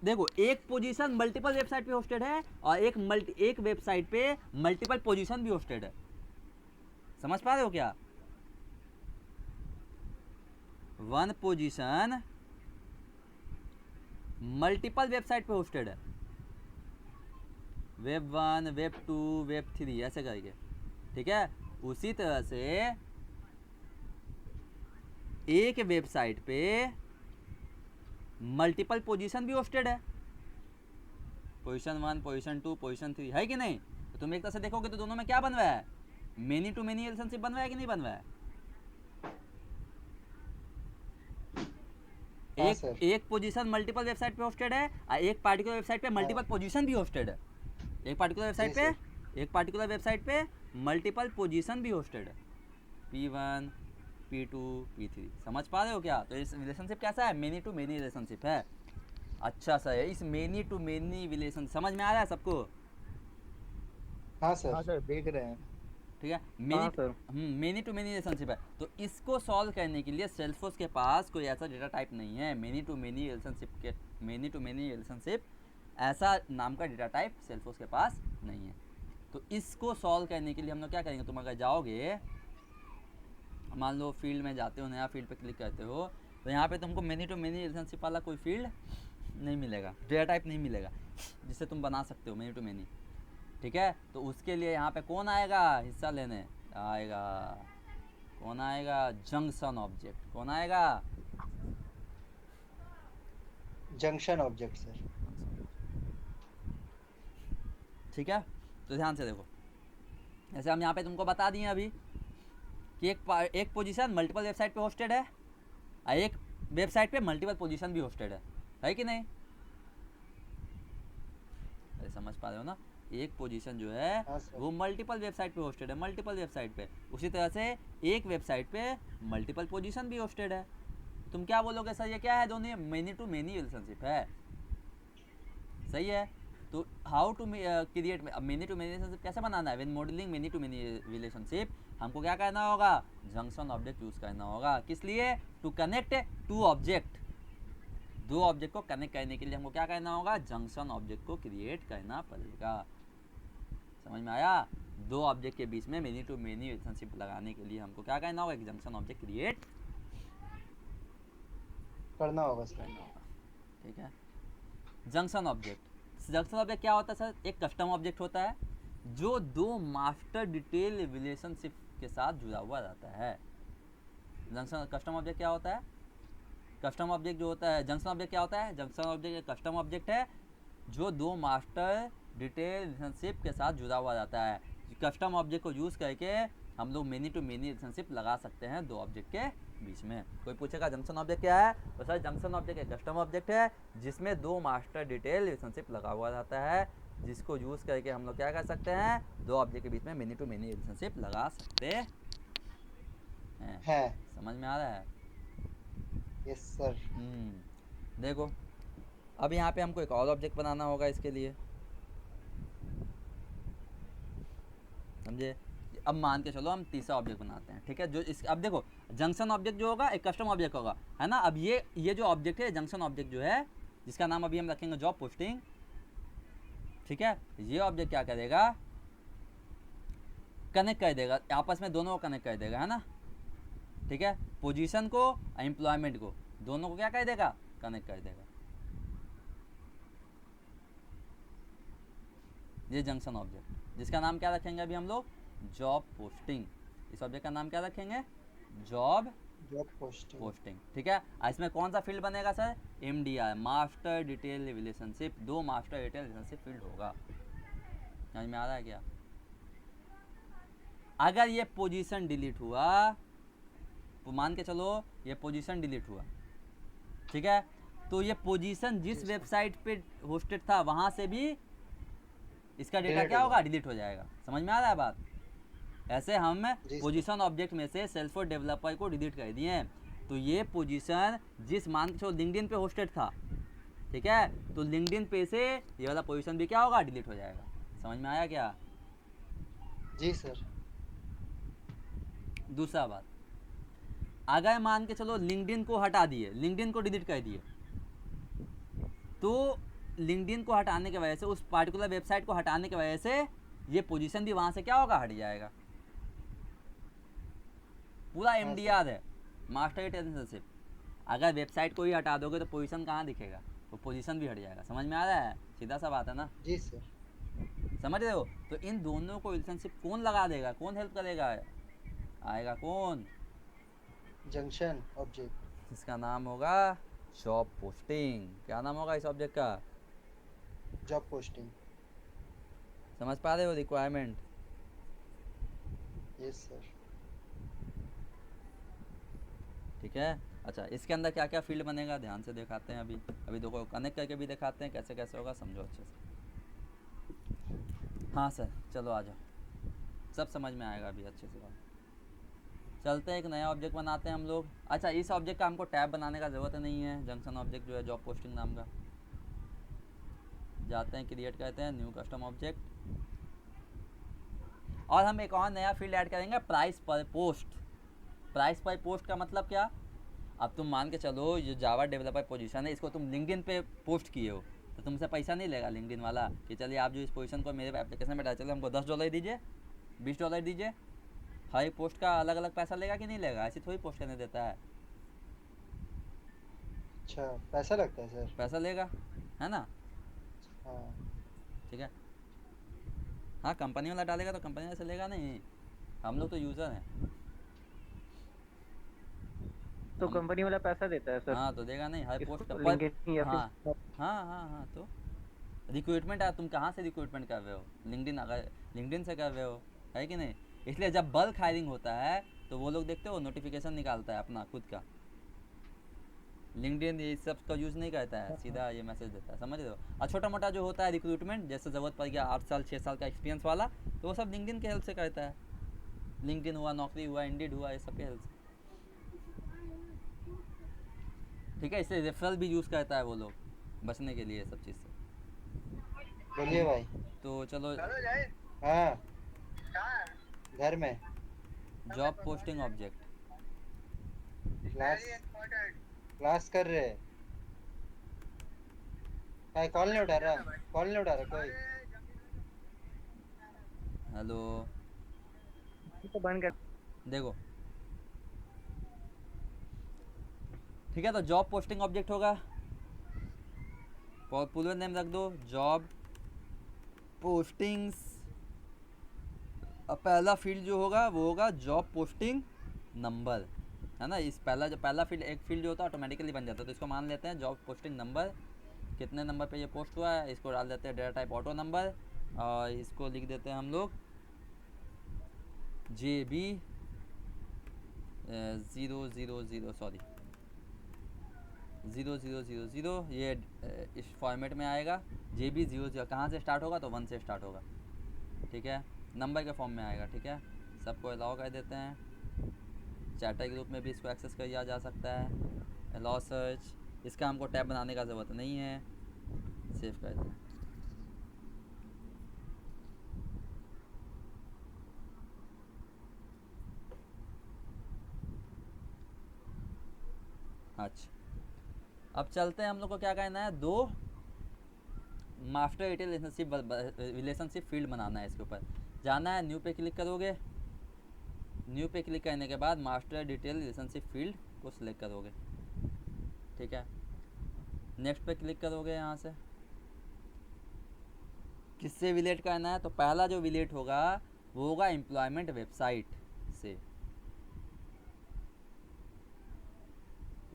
देखो, एक पोजीशन मल्टीपल वेबसाइट पे होस्टेड है और एक वेबसाइट पे मल्टीपल पोजीशन भी होस्टेड है, समझ पा रहे हो क्या? वन पोजीशन मल्टीपल वेबसाइट पे होस्टेड है, वेब 1, वेब 2, वेब 3 ऐसे करके, ठीक है। उसी तरह से एक वेबसाइट पे मल्टीपल पोजीशन भी होस्टेड है, पोजीशन 1, पोजीशन 2, पोजीशन 3, है कि नहीं? तो तुम एक तरह से देखोगे तो दोनों में क्या बन रहा है, मेनी टू मेनी रिलेशनशिप बन रहा है कि नहीं बन रहा है? हाँ एक सर। एक पोजीशन मल्टीपल वेबसाइट पे होस्टेड है और एक पार्टिकुलर वेबसाइट पे मल्टीपल पोजीशन भी होस्टेड है। एक पार्टिकुलर वेबसाइट जी पे एक पार्टिकुलर वेबसाइट पे मल्टीपल पोजीशन भी होस्टेड है, P1, P2, P3। समझ पा रहे हो क्या? तो इस रिलेशनशिप कैसा है, मेनी टू मेनी रिलेशनशिप है। अच्छा सा है, इस मेनी टू मेनी रिलेशन समझ में आ रहा है सबको? हाँ हाँ सर। सर देख रहे हैं। ठीक है, हाँ sir. Many to many relationship है। तो इसको सॉल्व करने के लिए सेल्सफोर्स के पास कोई ऐसा डेटा टाइप नहीं है। मेनी टू मेनी रिलेशनशिप ऐसा नाम का डेटा टाइप सेल्सफोर्स के पास नहीं है। तो इसको सॉल्व करने के लिए हम लोग क्या करेंगे, तुम अगर जाओगे, मान लो फील्ड में जाते हो, नया फील्ड पे क्लिक करते हो, तो यहाँ पे तुमको मेनी टू मेनी रिलेशनशिप वाला कोई फील्ड नहीं मिलेगा, डेटा टाइप नहीं मिलेगा जिससे तुम बना सकते हो मेनी टू मेनी। ठीक है, तो उसके लिए यहाँ पे कौन आएगा हिस्सा लेने, आएगा कौन आएगा, जंक्शन ऑब्जेक्ट। कौन आएगा? Junction object sir. ठीक है, तो ध्यान से देखो, जैसे हम यहाँ पे तुमको बता दिए अभी कि एक पोजीशन मल्टीपल वेबसाइट पे होस्टेड है और एक वेबसाइट पे मल्टीपल पोजीशन भी होस्टेड है कि नहीं? अरे समझ पा रहे हो ना? एक पोजीशन जो है हाँ सर। वो मल्टीपल वेबसाइट पे होस्टेड है, मल्टीपल वेबसाइट पे। उसी तरह से एक वेबसाइट पे मल्टीपल पोजीशन भी होस्टेड है। तुम क्या बोलोगे सर, ये क्या है, दोनों मेनी टू मेनी रिलेशनशिप है, सही है? तो how to create many to many relationship कैसे बनाना है? When modelling many to many relationship हमको क्या करना होगा, जंक्शन ऑब्जेक्ट यूज करना होगा। किस लिए? टू कनेक्ट टू ऑब्जेक्ट, दो ऑब्जेक्ट को कनेक्ट करने के लिए हमको क्या करना होगा, जंक्शन ऑब्जेक्ट को क्रिएट करना पड़ेगा। समझ में आया? दो ऑब्जेक्ट के बीच में मेनी टू मेनी रिलेशनशिप लगाने के लिए हमको क्या करना होगा, एक जंक्शन ऑब्जेक्ट क्रिएट करना होगा सर। करना होगा। ठीक है, जंक्शन ऑब्जेक्ट क्या होता है सर? एक कस्टम ऑब्जेक्ट होता है जो दो मास्टर डिटेल रिलेशनशिप के साथ जुड़ा हुआ रहता है। जंक्शन कस्टम ऑब्जेक्ट क्या होता है? कस्टम ऑब्जेक्ट जो होता है, जंक्शन ऑब्जेक्ट क्या होता है? जंक्शन ऑब्जेक्ट एक कस्टम ऑब्जेक्ट है जो दो मास्टर डिटेल रिलेशनशिप के साथ जुड़ा हुआ रहता है। कस्टम ऑब्जेक्ट को यूज़ करके हम लोग मेनी टू मेनी रिलेशनशिप लगा सकते हैं दो ऑब्जेक्ट के बीच में। कोई पूछेगा जंक्शन ऑब्जेक्ट क्या है, तो सर जंक्शन ऑब्जेक्ट एक कस्टम ऑब्जेक्ट है जिसमें दो मास्टर डिटेल रिलेशनशिप लगा हुआ रहता है, जिसको यूज़ करके हम लोग क्या कर सकते हैं, दो ऑब्जेक्ट के बीच में मेनी टू मेनी रिलेशनशिप लगा सकते हैं। है। समझ में आ रहा है? Yes sir. देखो, अब यहाँ पे हमको एक और ऑब्जेक्ट बनाना होगा इसके लिए, समझे? अब मान के चलो हम तीसरा ऑब्जेक्ट बनाते हैं। ठीक है, जो इस अब देखो, जंक्शन ऑब्जेक्ट जो होगा एक कस्टम ऑब्जेक्ट होगा, है ना? अब ये जो ऑब्जेक्ट है, जंक्शन ऑब्जेक्ट जो है, जिसका नाम अभी हम रखेंगे जॉब पोस्टिंग। ठीक है, ये ऑब्जेक्ट क्या करेगा, कनेक्ट कर देगा आपस में, दोनों को कनेक्ट कर देगा, है ना? ठीक है, पोजीशन को एम्प्लॉयमेंट को, दोनों को क्या कर देगा, कनेक्ट कर देगा। ये जंक्शन ऑब्जेक्ट, जिसका नाम क्या रखेंगे अभी हम लोग, जॉब पोस्टिंग। इस ऑब्जेक्ट का नाम क्या रखेंगे, जॉब पोस्टिंग। ठीक है, इसमें कौन सा फील्ड बनेगा sir, MDR, master detail relationship. दो मास्टर डिटेल रिलेशनशिप फील्ड होगा। समझ में आ रहा है क्या? अगर ये पोजीशन डिलीट हुआ, तो मान के चलो ये पोजीशन डिलीट हुआ, ठीक है, तो ये पोजीशन जिस वेबसाइट पे होस्टेड था वहां से भी इसका डेटा क्या होगा, डिलीट हो जाएगा। समझ में आ रहा है बात? ऐसे हम पोजीशन ऑब्जेक्ट में से सेल्सफोर्स डेवलपर को डिलीट कर दिए। तो ये पोजीशन जिस मान के चलो लिंक्डइन पे होस्टेड था, ठीक है, तो लिंक्डइन पे से ये वाला पोजीशन भी क्या होगा, डिलीट हो जाएगा। समझ में आया क्या? जी सर। दूसरा बात, अगर मान के चलो लिंक्डइन को हटा दिए, लिंक्डइन को डिलीट कर दिए, तो लिंक्डइन को हटाने की वजह से, उस पार्टिकुलर वेबसाइट को हटाने की वजह से ये पोजीशन भी वहां से क्या होगा, हट जाएगा। पूरा MDR है, मास्टर डिटेल रिलेशनशिप। अगर वेबसाइट को ही हटा दोगे तो पोजीशन कहाँ दिखेगा, तो पोजीशन भी हट जाएगा। समझ में आ रहा है? सीधा सा बात है ना? जी सर। समझ रहे हो? तो इन दोनों को रिलेशनशिप कौन लगा देगा, कौन हेल्प करेगा, आएगा कौन, जंक्शन ऑब्जेक्ट। इसका नाम होगा जॉब पोस्टिंग। क्या नाम होगा इस ऑब्जेक्ट का, जॉब पोस्टिंग। समझ पा रहे हो रिक्वायरमेंट? Yes sir. ठीक है। अच्छा, इसके अंदर क्या क्या फील्ड बनेगा ध्यान से दिखाते हैं। अभी अभी देखो कनेक्ट करके भी दिखाते हैं कैसे कैसे होगा, समझो अच्छे से। हाँ सर, चलो आ जाओ, सब समझ में आएगा अभी अच्छे से। चलते हैं, एक नया ऑब्जेक्ट बनाते हैं हम लोग। अच्छा, इस ऑब्जेक्ट का हमको टैब बनाने का ज़रूरत नहीं है, जंक्शन ऑब्जेक्ट जो है जॉब पोस्टिंग नाम का। जाते हैं, क्रिएट करते हैं न्यू कस्टम ऑब्जेक्ट, और हम एक और नया फील्ड ऐड करेंगे, प्राइस पर पोस्ट। प्राइस पर पोस्ट का मतलब क्या? अब तुम मान के चलो ये जावा डेवलपर पोजीशन है, इसको तुम लिंक्डइन पे पोस्ट किए हो तो तुमसे पैसा नहीं लेगा लिंक्डइन वाला कि चलिए आप जो इस पोजीशन को मेरे एप्लीकेशन में डाल, चलो हमको $10 दीजिए, $20 दीजिए। हर एक पोस्ट का अलग अलग पैसा लेगा कि नहीं लेगा? ऐसी थोड़ी पोस्ट करने देता है, अच्छा, पैसा लगता है सर? पैसा लेगा, है ना? हाँ। ठीक है। हाँ, कंपनी वाला डालेगा तो कंपनी वाला से लेगा नहीं, हम लोग तो यूज़र हैं। तो कंपनी वाला पैसा देता है सर हाँ, तो देगा नहीं हर पोस्ट का लिंक्डइन या हाँ फिर हाँ हाँ हाँ। तो रिक्रूटमेंट तुम कहाँ से रिक्रूटमेंट कर रहे हो? लिंक्डइन, अगर लिंक्डइन से कर रहे हो, है कि नहीं? इसलिए जब बल्क हायरिंग होता है तो वो लोग देखते हो नोटिफिकेशन निकालता है अपना खुद का। लिंक्डइन ये सब का यूज़ नहीं करता है, सीधा ये मैसेज देता है, समझ रहे हो? और छोटा मोटा जो होता है रिक्रूटमेंट, जैसे ज़रूरत पड़ गया 8 साल 6 साल का एक्सपीरियंस वाला, तो वो सब लिंक्डइन के हेल्प से करता है। लिंक्डइन हुआ, नौकरी हुआ, इंडीड हुआ, ये सब के हेल्प से। ठीक है, इससे रेफरल भी यूज़ करता है वो लोग बचने के लिए सब चीज़ से। बोलिए भाई। तो चलो, हाँ, घर में job posting object, class class कर रहे हैं। भाई कॉल नहीं उठा रहा, कॉल नहीं उठा रहा कोई। हेलो, तो बंद कर। देखो ठीक है, तो जॉब पोस्टिंग ऑब्जेक्ट होगा, पूरा नेम रख दो जॉब पोस्टिंग्स। अब पहला फील्ड जो होगा वो होगा जॉब पोस्टिंग नंबर, है ना? इस पहला फील्ड, एक फील्ड जो होता है ऑटोमेटिकली बन जाता है, तो इसको मान लेते हैं जॉब पोस्टिंग नंबर। कितने नंबर पे ये पोस्ट हुआ है इसको डाल देते हैं डेटा टाइप ऑटो नंबर, और इसको लिख देते हैं हम लोग JB 000, सॉरी 0000, ये इस फॉर्मेट में आएगा। JB 00 कहाँ से स्टार्ट होगा? तो 1 से स्टार्ट होगा, ठीक है? नंबर के फॉर्म में आएगा, ठीक है? सबको अलाउ कर देते हैं। चैटर ग्रुप में भी इसको एक्सेस किया जा सकता है। अलाउ सर्च, इसका हमको टैब बनाने का ज़रूरत नहीं है, सेव कर दें। अच्छा, अब चलते हैं, हम लोग को क्या करना है, 2 मास्टर डिटेल रिलेशनशिप फील्ड बनाना है। इसके ऊपर जाना है, न्यू पे क्लिक करोगे। न्यू पे क्लिक करने के बाद मास्टर डिटेल रिलेशनशिप फील्ड को सिलेक्ट करोगे, ठीक है? नेक्स्ट पे क्लिक करोगे। यहाँ से किससे रिलेट करना है? तो पहला जो रिलेट होगा वो होगा एम्प्लॉयमेंट वेबसाइट से।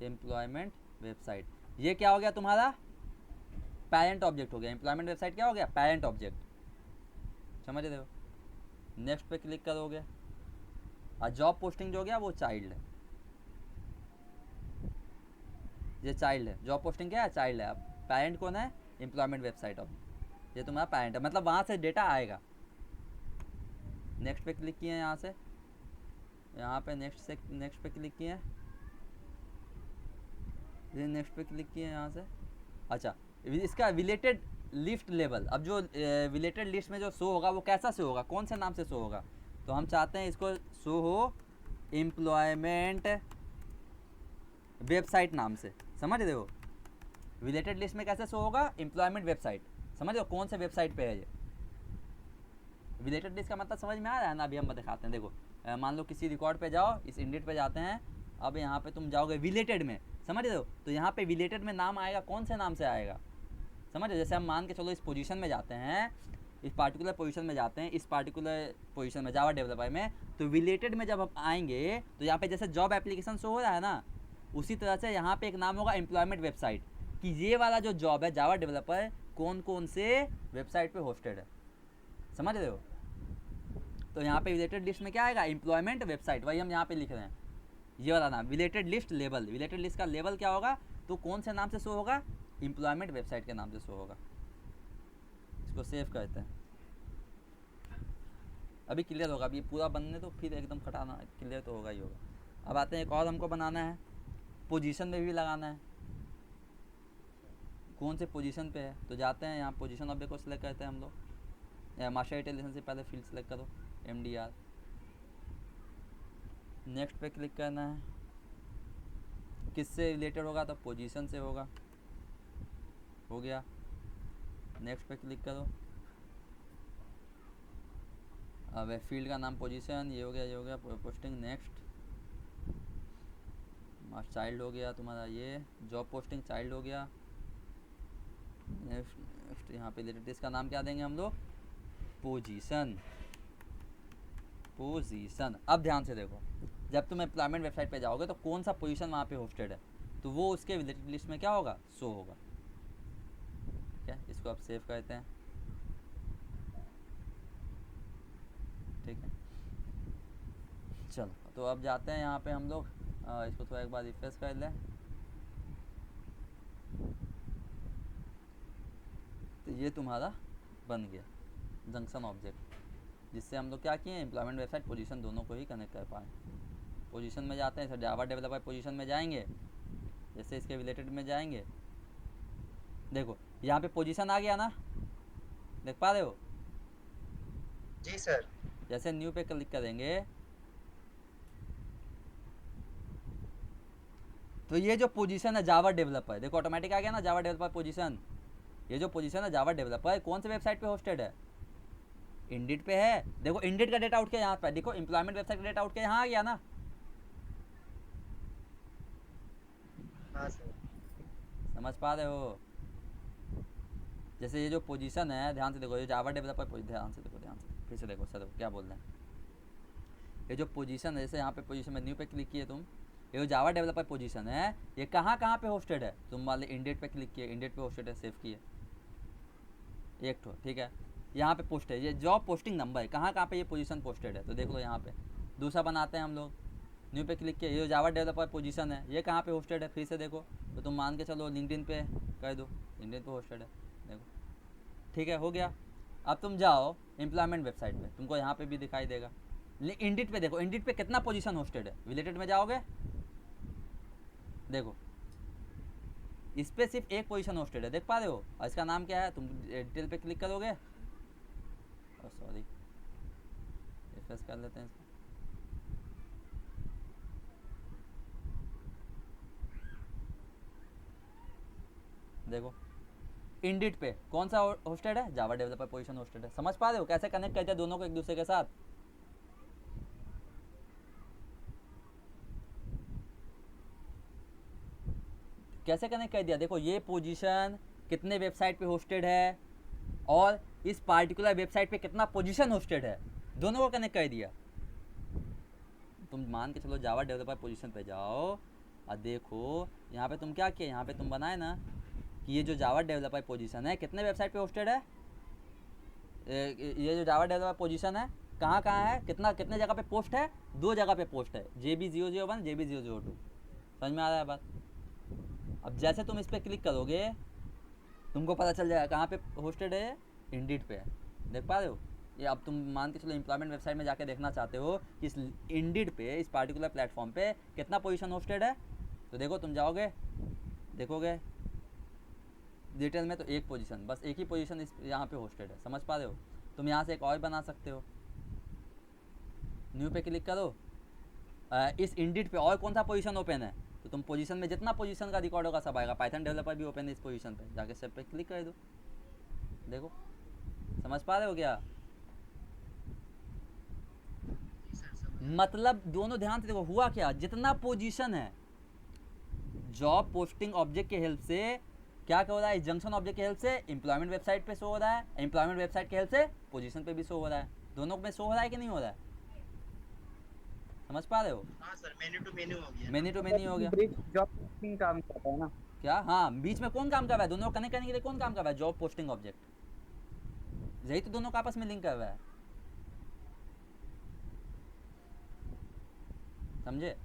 एम्प्लॉयमेंट वेबसाइट, ये क्या हो गया तुम्हारा? पेरेंट ऑब्जेक्ट हो गया। एम्प्लॉयमेंट वेबसाइट क्या हो गया? पेरेंट ऑब्जेक्ट, समझ रहे हो? नेक्स्ट पे क्लिक करोगे, और जॉब पोस्टिंग जो हो गया वो चाइल्ड है, ये चाइल्ड है। जॉब पोस्टिंग क्या है? चाइल्ड है। अब पेरेंट कौन है? एम्प्लॉयमेंट वेबसाइट ऑफ, ये तुम्हारा पेरेंट है, मतलब वहाँ से डेटा आएगा। नेक्स्ट पे क्लिक किए, यहाँ से यहाँ पे नेक्स्ट पे क्लिक किए, नेक्स्ट पे क्लिक किए यहाँ से। अच्छा, इसका रिलेटेड लिस्ट लेवल, अब जो रिलेटेड लिस्ट में जो शो होगा वो कैसा शो होगा, कौन से नाम से शो होगा? तो हम चाहते हैं इसको शो हो एम्प्लॉयमेंट वेबसाइट नाम से, समझ रहे हो? रिलेटेड लिस्ट में कैसे शो होगा? एम्प्लॉयमेंट वेबसाइट, समझ रहे हो कौन से वेबसाइट पे है ये? रिलेटेड लिस्ट का मतलब समझ में आ रहा है ना? अभी हम दिखाते हैं, देखो मान लो किसी रिकॉर्ड पे जाओ, इस इंडेट पे जाते हैं, अब यहाँ पे तुम जाओगे रिलेटेड में, समझ रहे हो? तो यहाँ पे रिलेटेड में नाम आएगा, कौन से नाम से आएगा, समझ रहे हो? जैसे हम मान के चलो इस पोजीशन में जाते हैं, इस पार्टिकुलर पोजीशन में जाते हैं, इस पार्टिकुलर पोजीशन में जावा डेवलपर में, तो रिलेटेड में जब हम आएंगे तो यहाँ पे जैसे जॉब एप्लीकेशन शो हो रहा है ना, उसी तरह से यहाँ पे एक नाम होगा एम्प्लॉयमेंट वेबसाइट, कि ये वाला जो जॉब है जावा डेवलपर कौन कौन से वेबसाइट पे होस्टेड है, समझ रहे हो। तो यहाँ पे रिलेटेड लिस्ट में क्या आएगा, एम्प्लॉयमेंट वेबसाइट, वही हम यहाँ पे लिख रहे हैं, ये वाला नाम related list label. Related list का लेबल क्या होगा, तो कौन से नाम से शो होगा, एम्प्लॉयमेंट वेबसाइट के नाम से शो होगा। इसको सेव करते हैं, अभी क्लियर होगा, अभी ये पूरा बनने तो फिर एकदम खटाना क्लियर तो होगा ही होगा। अब आते हैं एक और हमको बनाना है, पोजीशन में भी लगाना है, कौन से पोजीशन पे है। तो जाते हैं यहाँ पोजीशन ऑब्जेक्ट को सिलेक्ट करते हैं हम लोग, मास्टर इंटेलिजेंस से पहले फील्ड सेलेक्ट करो MDR, नेक्स्ट पे क्लिक करना है। किससे रिलेटेड होगा, तो पोजीशन से होगा, हो गया। नेक्स्ट पे क्लिक करो, अब फील्ड का नाम पोजीशन, ये हो गया, ये हो गया पोस्टिंग। नेक्स्ट चाइल्ड हो गया तुम्हारा, ये जॉब पोस्टिंग चाइल्ड हो गया। नेक्स्ट यहाँ पे रिलेटेड इसका नाम क्या देंगे हम लोग, पोजीशन। पोजीशन, अब ध्यान से देखो, जब तुम एम्प्लॉयमेंट वेबसाइट पे जाओगे तो कौन सा पोजीशन वहाँ पे होस्टेड है, तो वो उसके रिलेटेड लिस्ट में क्या होगा, शो होगा। ठीक है, इसको अब सेव करते हैं। ठीक है, चलो तो अब जाते हैं यहाँ पे हम लोग, इसको थोड़ा एक बार रिफ्रेश कर लें। तो ये तुम्हारा बन गया जंक्शन ऑब्जेक्ट, जिससे हम लोग क्या किए, एम्प्लॉयमेंट वेबसाइट पोजीशन दोनों को ही कनेक्ट कर पाए। पोजीशन में जाते हैं, सर जावा डेवलपर पोजीशन में जाएंगे, जैसे इसके रिलेटेड में जाएंगे, देखो यहाँ पे पोजीशन आ गया ना, देख पा रहे हो। जी सर। जैसे न्यू पे क्लिक करेंगे तो ये जो पोजीशन है जावा डेवलपर, देखो ऑटोमेटिक आ गया ना जावा डेवलपर पोजीशन। ये जो पोजीशन है जावा डेवलपर कौन से वेबसाइट पे होस्टेड है, इंडिड पे है। देखो इंडिड का डेटा आउट किया यहाँ पे, देखो एम्प्लॉयमेंट वेबसाइट का डेटा आउट किया यहाँ आ गया ना। हाँ सर। समझ पा रहे हो। जैसे ये जो पोजीशन है, ध्यान से देखो, ये जावा डेवलपर, ध्यान से देखो, ध्यान से फिर से देखो सर क्या बोल रहे हैं। ये जो पोजीशन है, जैसे यहाँ पे पोजीशन में न्यू पे क्लिक किए तुम, ये जो जावा डेवलपर पोजीशन है ये कहाँ कहाँ पे होस्टेड है, तुम मान लो इंडिड पे क्लिक किए, इंडिड पे होस्टेड है, सेव किए एक ठो, ठीक है। यहाँ पे पोस्ट है, ये जॉब पोस्टिंग नंबर है, कहाँ कहाँ पे ये पोजीशन पोस्टेड है, तो देख लो यहाँ पे। दूसरा बनाते हैं हम लोग, न्यू पे क्लिक किया, ये जावा डेवलपर पोजीशन है ये कहाँ पे होस्टेड है, फिर से देखो, तो तुम मान के चलो लिंक्डइन पे कर दो, लिंक्डइन पे होस्टेड है, देखो ठीक है, हो गया। अब तुम जाओ एम्प्लॉयमेंट वेबसाइट पे, तुमको यहाँ पे भी दिखाई देगा। इंडिड पे देखो, इंडिड पे कितना पोजीशन होस्टेड है, रिलेटेड में जाओगे, देखो इस पे सिर्फ एक पोजीशन होस्टेड है, देख पा रहे हो। और इसका नाम क्या है, तुम डिटेल पे क्लिक करोगे, सॉरी रिफ्रेश कर लेते हैं इसको। देखो इंडिड पे कौन सा होस्टेड है, जावा डेवलपर पोजीशन होस्टेड है। समझ पा रहे हो कैसे कनेक्ट करते हैं दोनों को एक दूसरे के साथ। कैसे कनेक्ट कर दिया, देखो ये पोजीशन कितने वेबसाइट पे होस्टेड है और इस पार्टिकुलर वेबसाइट पे कितना पोजीशन होस्टेड है, दोनों को कनेक्ट कर दिया। तुम मान के चलो जावा डेवलपर पोजीशन पे जाओ और देखो यहाँ पे तुम क्या किए, यहाँ पे तुम बनाए ना कि ये जो जावा डेवलपर पोजीशन है कितने वेबसाइट पे होस्टेड है, ये जो जावा डेवलपर पोजीशन है कहाँ कहाँ है, कितने जगह पे पोस्ट है, 2 जगह पे पोस्ट है, JB001 JB002। समझ में आ रहा है बात। अब जैसे तुम इस पर क्लिक करोगे तुमको पता चल जाएगा कहाँ पे होस्टेड है, इंडिड पे है, देख पा रहे हो। ये अब तुम मान के चलो एम्प्लॉयमेंट वेबसाइट में जाके देखना चाहते हो कि इस इंडिड पे, इस पार्टिकुलर प्लेटफॉर्म पे कितना पोजीशन होस्टेड है, तो देखो तुम जाओगे देखोगे डिटेल में, तो एक पोजीशन, बस एक ही पोजीशन इस यहाँ पे होस्टेड है। समझ पा रहे हो। तुम यहाँ से एक और बना सकते हो, न्यू पे क्लिक करो, इस इंडिड पे और कौन सा पोजीशन ओपन है, तो तुम पोजीशन में जितना पोजीशन का रिकॉर्ड होगा सब आएगा। पाइथन डेवलपर भी ओपन है इस पोजीशन पे, जाके सब पे क्लिक कर दो, देखो समझ पा रहे हो क्या। मतलब दोनों ध्यान से देखो, हुआ क्या, जितना पोजीशन है जॉब पोस्टिंग ऑब्जेक्ट के हेल्प से क्या हो रहा है, जंक्शन ऑब्जेक्ट के हेल्प से एम्प्लॉयमेंट वेबसाइट पे शो हो रहा है, एम्प्लॉयमेंट वेबसाइट के हेल्प से पोजीशन पे भी शो हो रहा है। दोनों में शो हो रहा है कि नहीं हो रहा है, समझ पा रहे हो। हाँ सर, मेन्यू टू मेन्यू हो गया। मेनी टू मेनी हो गया। ब्रिज जॉब पोस्टिंग काम करता है ना। क्या? हाँ, बीच में कौन काम कर रहा है? दोनों को कनेक्ट करने के लिए कौन काम कर रहा है? Job posting object. यही तो दोनों का आपस में लिंक कर रहा है, समझे?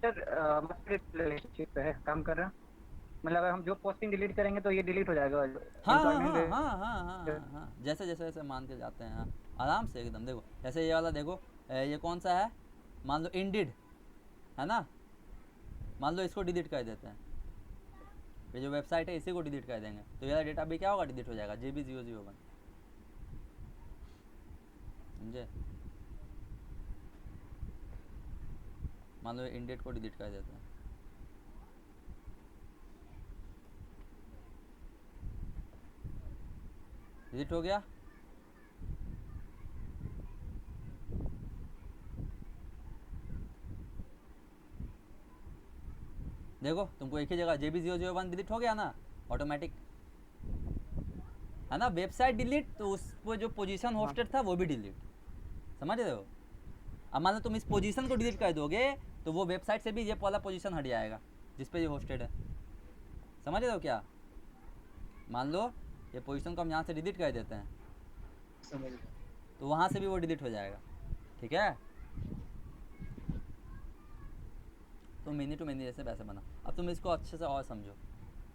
सर रिलेशनशिप है काम कर रहा है, मतलब अगर हम जो पोस्टिंग डिलीट करेंगे तो ये डिलीट हो जाएगा हाँ हाँ एम्प्लॉयमेंट। हाँ हाँ हाँ हाँ हाँ हाँ, जैसे जैसे जैसे मान के जाते हैं, हाँ, आराम से एकदम। देखो जैसे ये वाला देखो, ये कौन सा है? मान लो इंडिड है ना, मान लो इसको डिलीट कर देते हैं, ये जो वेबसाइट है इसी को डिलीट कर देंगे, तो ये डेटा भी क्या होगा? डिलीट हो जाएगा, JB001, समझे? मान लो इंडेट को डिलीट कर देते हैं, डिलीट हो गया। देखो तुमको एक ही जगह JB001 डिलीट हो गया ना, ऑटोमेटिक, है ना? वेबसाइट डिलीट, तो उस पर जो पोजीशन होस्टेड था वो भी डिलीट, समझ रहे हो? अब मान लो तुम इस पोजीशन को डिलीट कर दोगे तो वो वेबसाइट से भी ये वाला पोजीशन हट जाएगा जिस पे ये होस्टेड है, समझ रहे हो क्या? मान लो ये पोजीशन को हम यहाँ से डिलीट कर देते हैं, समझ गया। तो वहाँ से भी वो डिलीट हो जाएगा, ठीक है? तो मिनी टू मिनी जैसे वैसे बना। अब तुम इसको अच्छे से और समझो,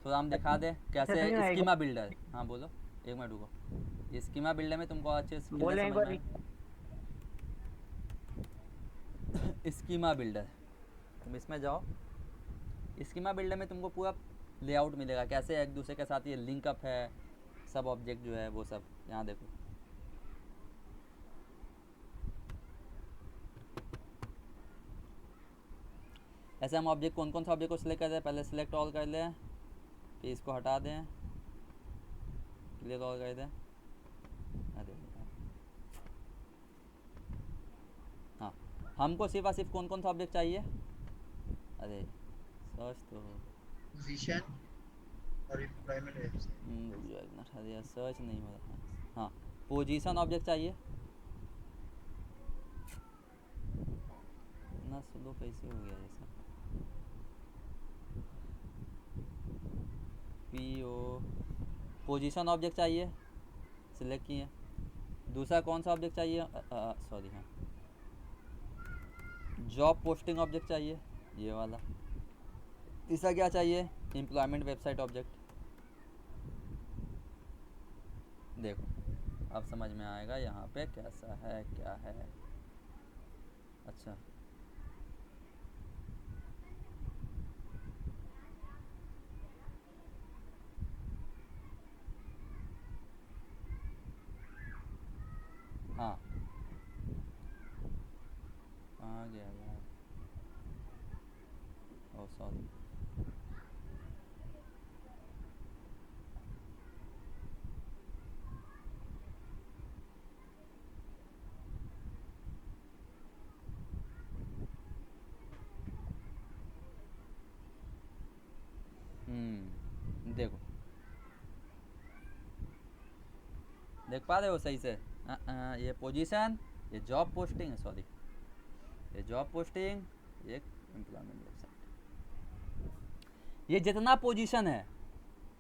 थोड़ा हम दिखा दें कैसे समझ में आएगा। Schema builder. हाँ बोलो, एक मिनट रुको। ये स्कीमा बिल्डर में तुमको अच्छे से बोले एक बार स्कीमा बिल्डर, तुम इसमें जाओ। स्कीमा बिल्डर में तुमको पूरा लेआउट मिलेगा, कैसे एक दूसरे के साथ ये लिंकअप है, सब ऑब्जेक्ट जो है वो सब। यहाँ देखो, ऐसे हम ऑब्जेक्ट कौन कौन सा ऑब्जेक्ट को सिलेक्ट कर दें? पहले सिलेक्ट ऑल कर लें, फिर इसको हटा दें, क्लियर ऑल कर दें। अरे हाँ, हमको सिर्फ और सिर्फ कौन कौन सा ऑब्जेक्ट चाहिए? अरे सर्च तो पोजीशन और एम्प्लॉयमेंट वेबसाइट। अरे यार सर्च नहीं हो रहा है। हाँ, पोजीशन ऑब्जेक्ट चाहिए। इतना स्लो कैसे हो गया ये सब? PO पोजीशन ऑब्जेक्ट चाहिए, सिलेक्ट किए। दूसरा कौन सा ऑब्जेक्ट चाहिए? सॉरी, हाँ, जॉब पोस्टिंग ऑब्जेक्ट चाहिए, ये वाला। तीसरा क्या चाहिए? Employment website object. देखो अब समझ में आएगा यहाँ पे कैसा है क्या है। अच्छा, हाँ, आ गया यार, ओ सॉरी। देखो, देख पा रहे हो सही से? ये पोजीशन, ये जॉब पोस्टिंग, सॉरी, ये जॉब पोस्टिंग, ये एम्प्लॉयमेंट वेबसाइट। ये जितना पोजीशन है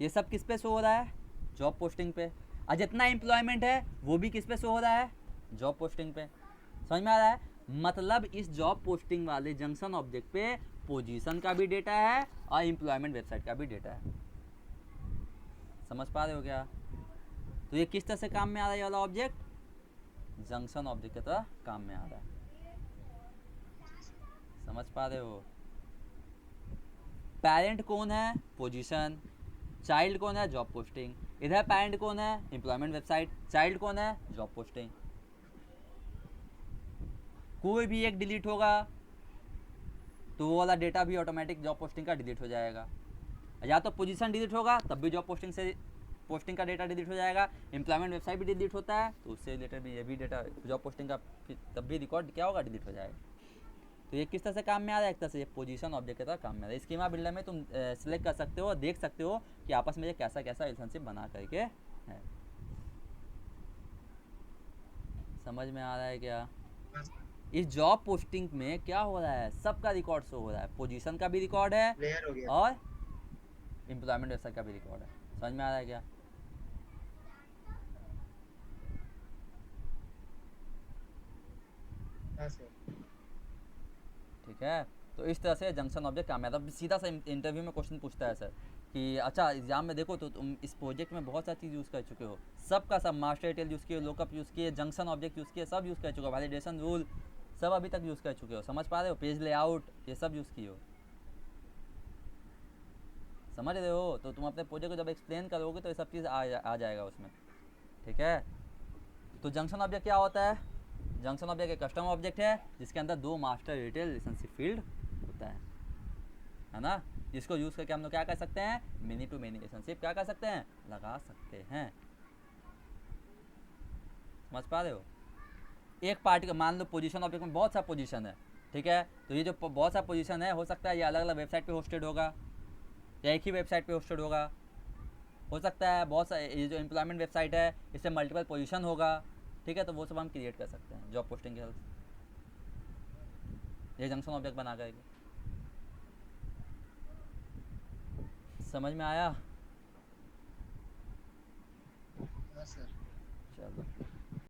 ये सब किस पे शो हो रहा है? जॉब पोस्टिंग पे। और जितना एम्प्लॉयमेंट है वो भी किस पे शो हो रहा है? जॉब पोस्टिंग पे। समझ में आ रहा है? मतलब इस जॉब पोस्टिंग वाले जंक्शन ऑब्जेक्ट पे पोजीशन का भी डेटा है और एम्प्लॉयमेंट वेबसाइट का भी डेटा है। समझ पा रहे हो क्या? तो ये किस तरह से काम में आ रहा है ये वाला ऑब्जेक्ट? जंक्शन ऑब्जेक्ट की तरह काम में आ रहा है। समझ पा रहे हो? पेरेंट कौन है? पोजीशन। चाइल्ड कौन है? Job posting. इधर पेरेंट कौन है? Employment website. चाइल्ड कौन है? Job posting. कोई भी एक डिलीट होगा तो वो वाला डेटा भी ऑटोमेटिक जॉब पोस्टिंग का डिलीट हो जाएगा। या तो पोजीशन डिलीट होगा तब भी जॉब पोस्टिंग से पोस्टिंग का डेटा डिलीट हो जाएगा। एम्प्लॉयमेंट वेबसाइट भी डिलीट होता है तो उससे रिलेटेड भी ये भी डेटा जॉब पोस्टिंग का तब भी रिकॉर्ड क्या होगा? डिलीट हो जाएगा। तो ये किस तरह से काम में आ रहा है? एक तरह से ये पोजीशन ऑब्जेक्ट की तरह काम में आ रहा है। स्कीमा बिल्डर में तुम सिलेक्ट कर सकते हो, देख सकते हो कि आपस में ये कैसा कैसा रिलेशनशिप बना करके है। समझ में आ रहा है क्या? इस जॉब पोस्टिंग में क्या हो रहा है, सबका रिकॉर्ड शो हो रहा है, पोजीशन का भी रिकॉर्ड है क्लियर हो गया। और एम्प्लॉयमेंट वेबसाइट का भी रिकॉर्ड है। समझ में आ रहा है क्या? हाँ सर। ठीक है, तो इस तरह से जंक्शन ऑब्जेक्ट काम है। तब सीधा सा इंटरव्यू में क्वेश्चन पूछता है सर कि अच्छा एग्जाम में देखो तो तुम इस प्रोजेक्ट में बहुत सारी चीज़ यूज़ कर चुके हो, सबका सब, मास्टर डिटेल यूज़ किए, लुकअप यूज़ किए, जंक्शन ऑब्जेक्ट यूज़ किए, सब यूज़ कर चुके हो, वैलिडेशन रूल सब अभी तक यूज़ कर चुके हो, समझ पा रहे हो, पेज लेआउट ये सब यूज़ किए हो, समझ रहे हो? तो तुम अपने प्रोजेक्ट को जब एक्सप्लेन करोगे तो ये सब चीज़ आ जाएगा उसमें। ठीक है, तो जंक्शन ऑब्जेक्ट क्या होता है? जंक्शन ऑब्जेक्ट एक कस्टम ऑब्जेक्ट है जिसके अंदर दो मास्टर डिटेल रिलेशनशिप फील्ड होता है ना, जिसको यूज़ करके हम लोग क्या कर सकते हैं, मेनी टू मेनी रिलेशनशिप क्या कर सकते हैं, लगा सकते हैं। समझ पा रहे हो? एक पार्टी का मान लो पोजीशन ऑब्जेक्ट में बहुत सा पोजीशन है, ठीक है, तो ये जो बहुत सा पोजीशन है हो सकता है ये अलग अलग वेबसाइट पे होस्टेड होगा या एक ही वेबसाइट पे होस्टेड होगा, हो सकता है बहुत सा, ये जो एम्प्लॉयमेंट वेबसाइट है इससे मल्टीपल पोजीशन होगा, ठीक है, तो वो सब हम क्रिएट कर सकते हैं जॉब पोस्टिंग के हेल्प से, ये जंक्शन ऑब्जेक्ट बना करके। समझ में आया? हाँ सर। चलो।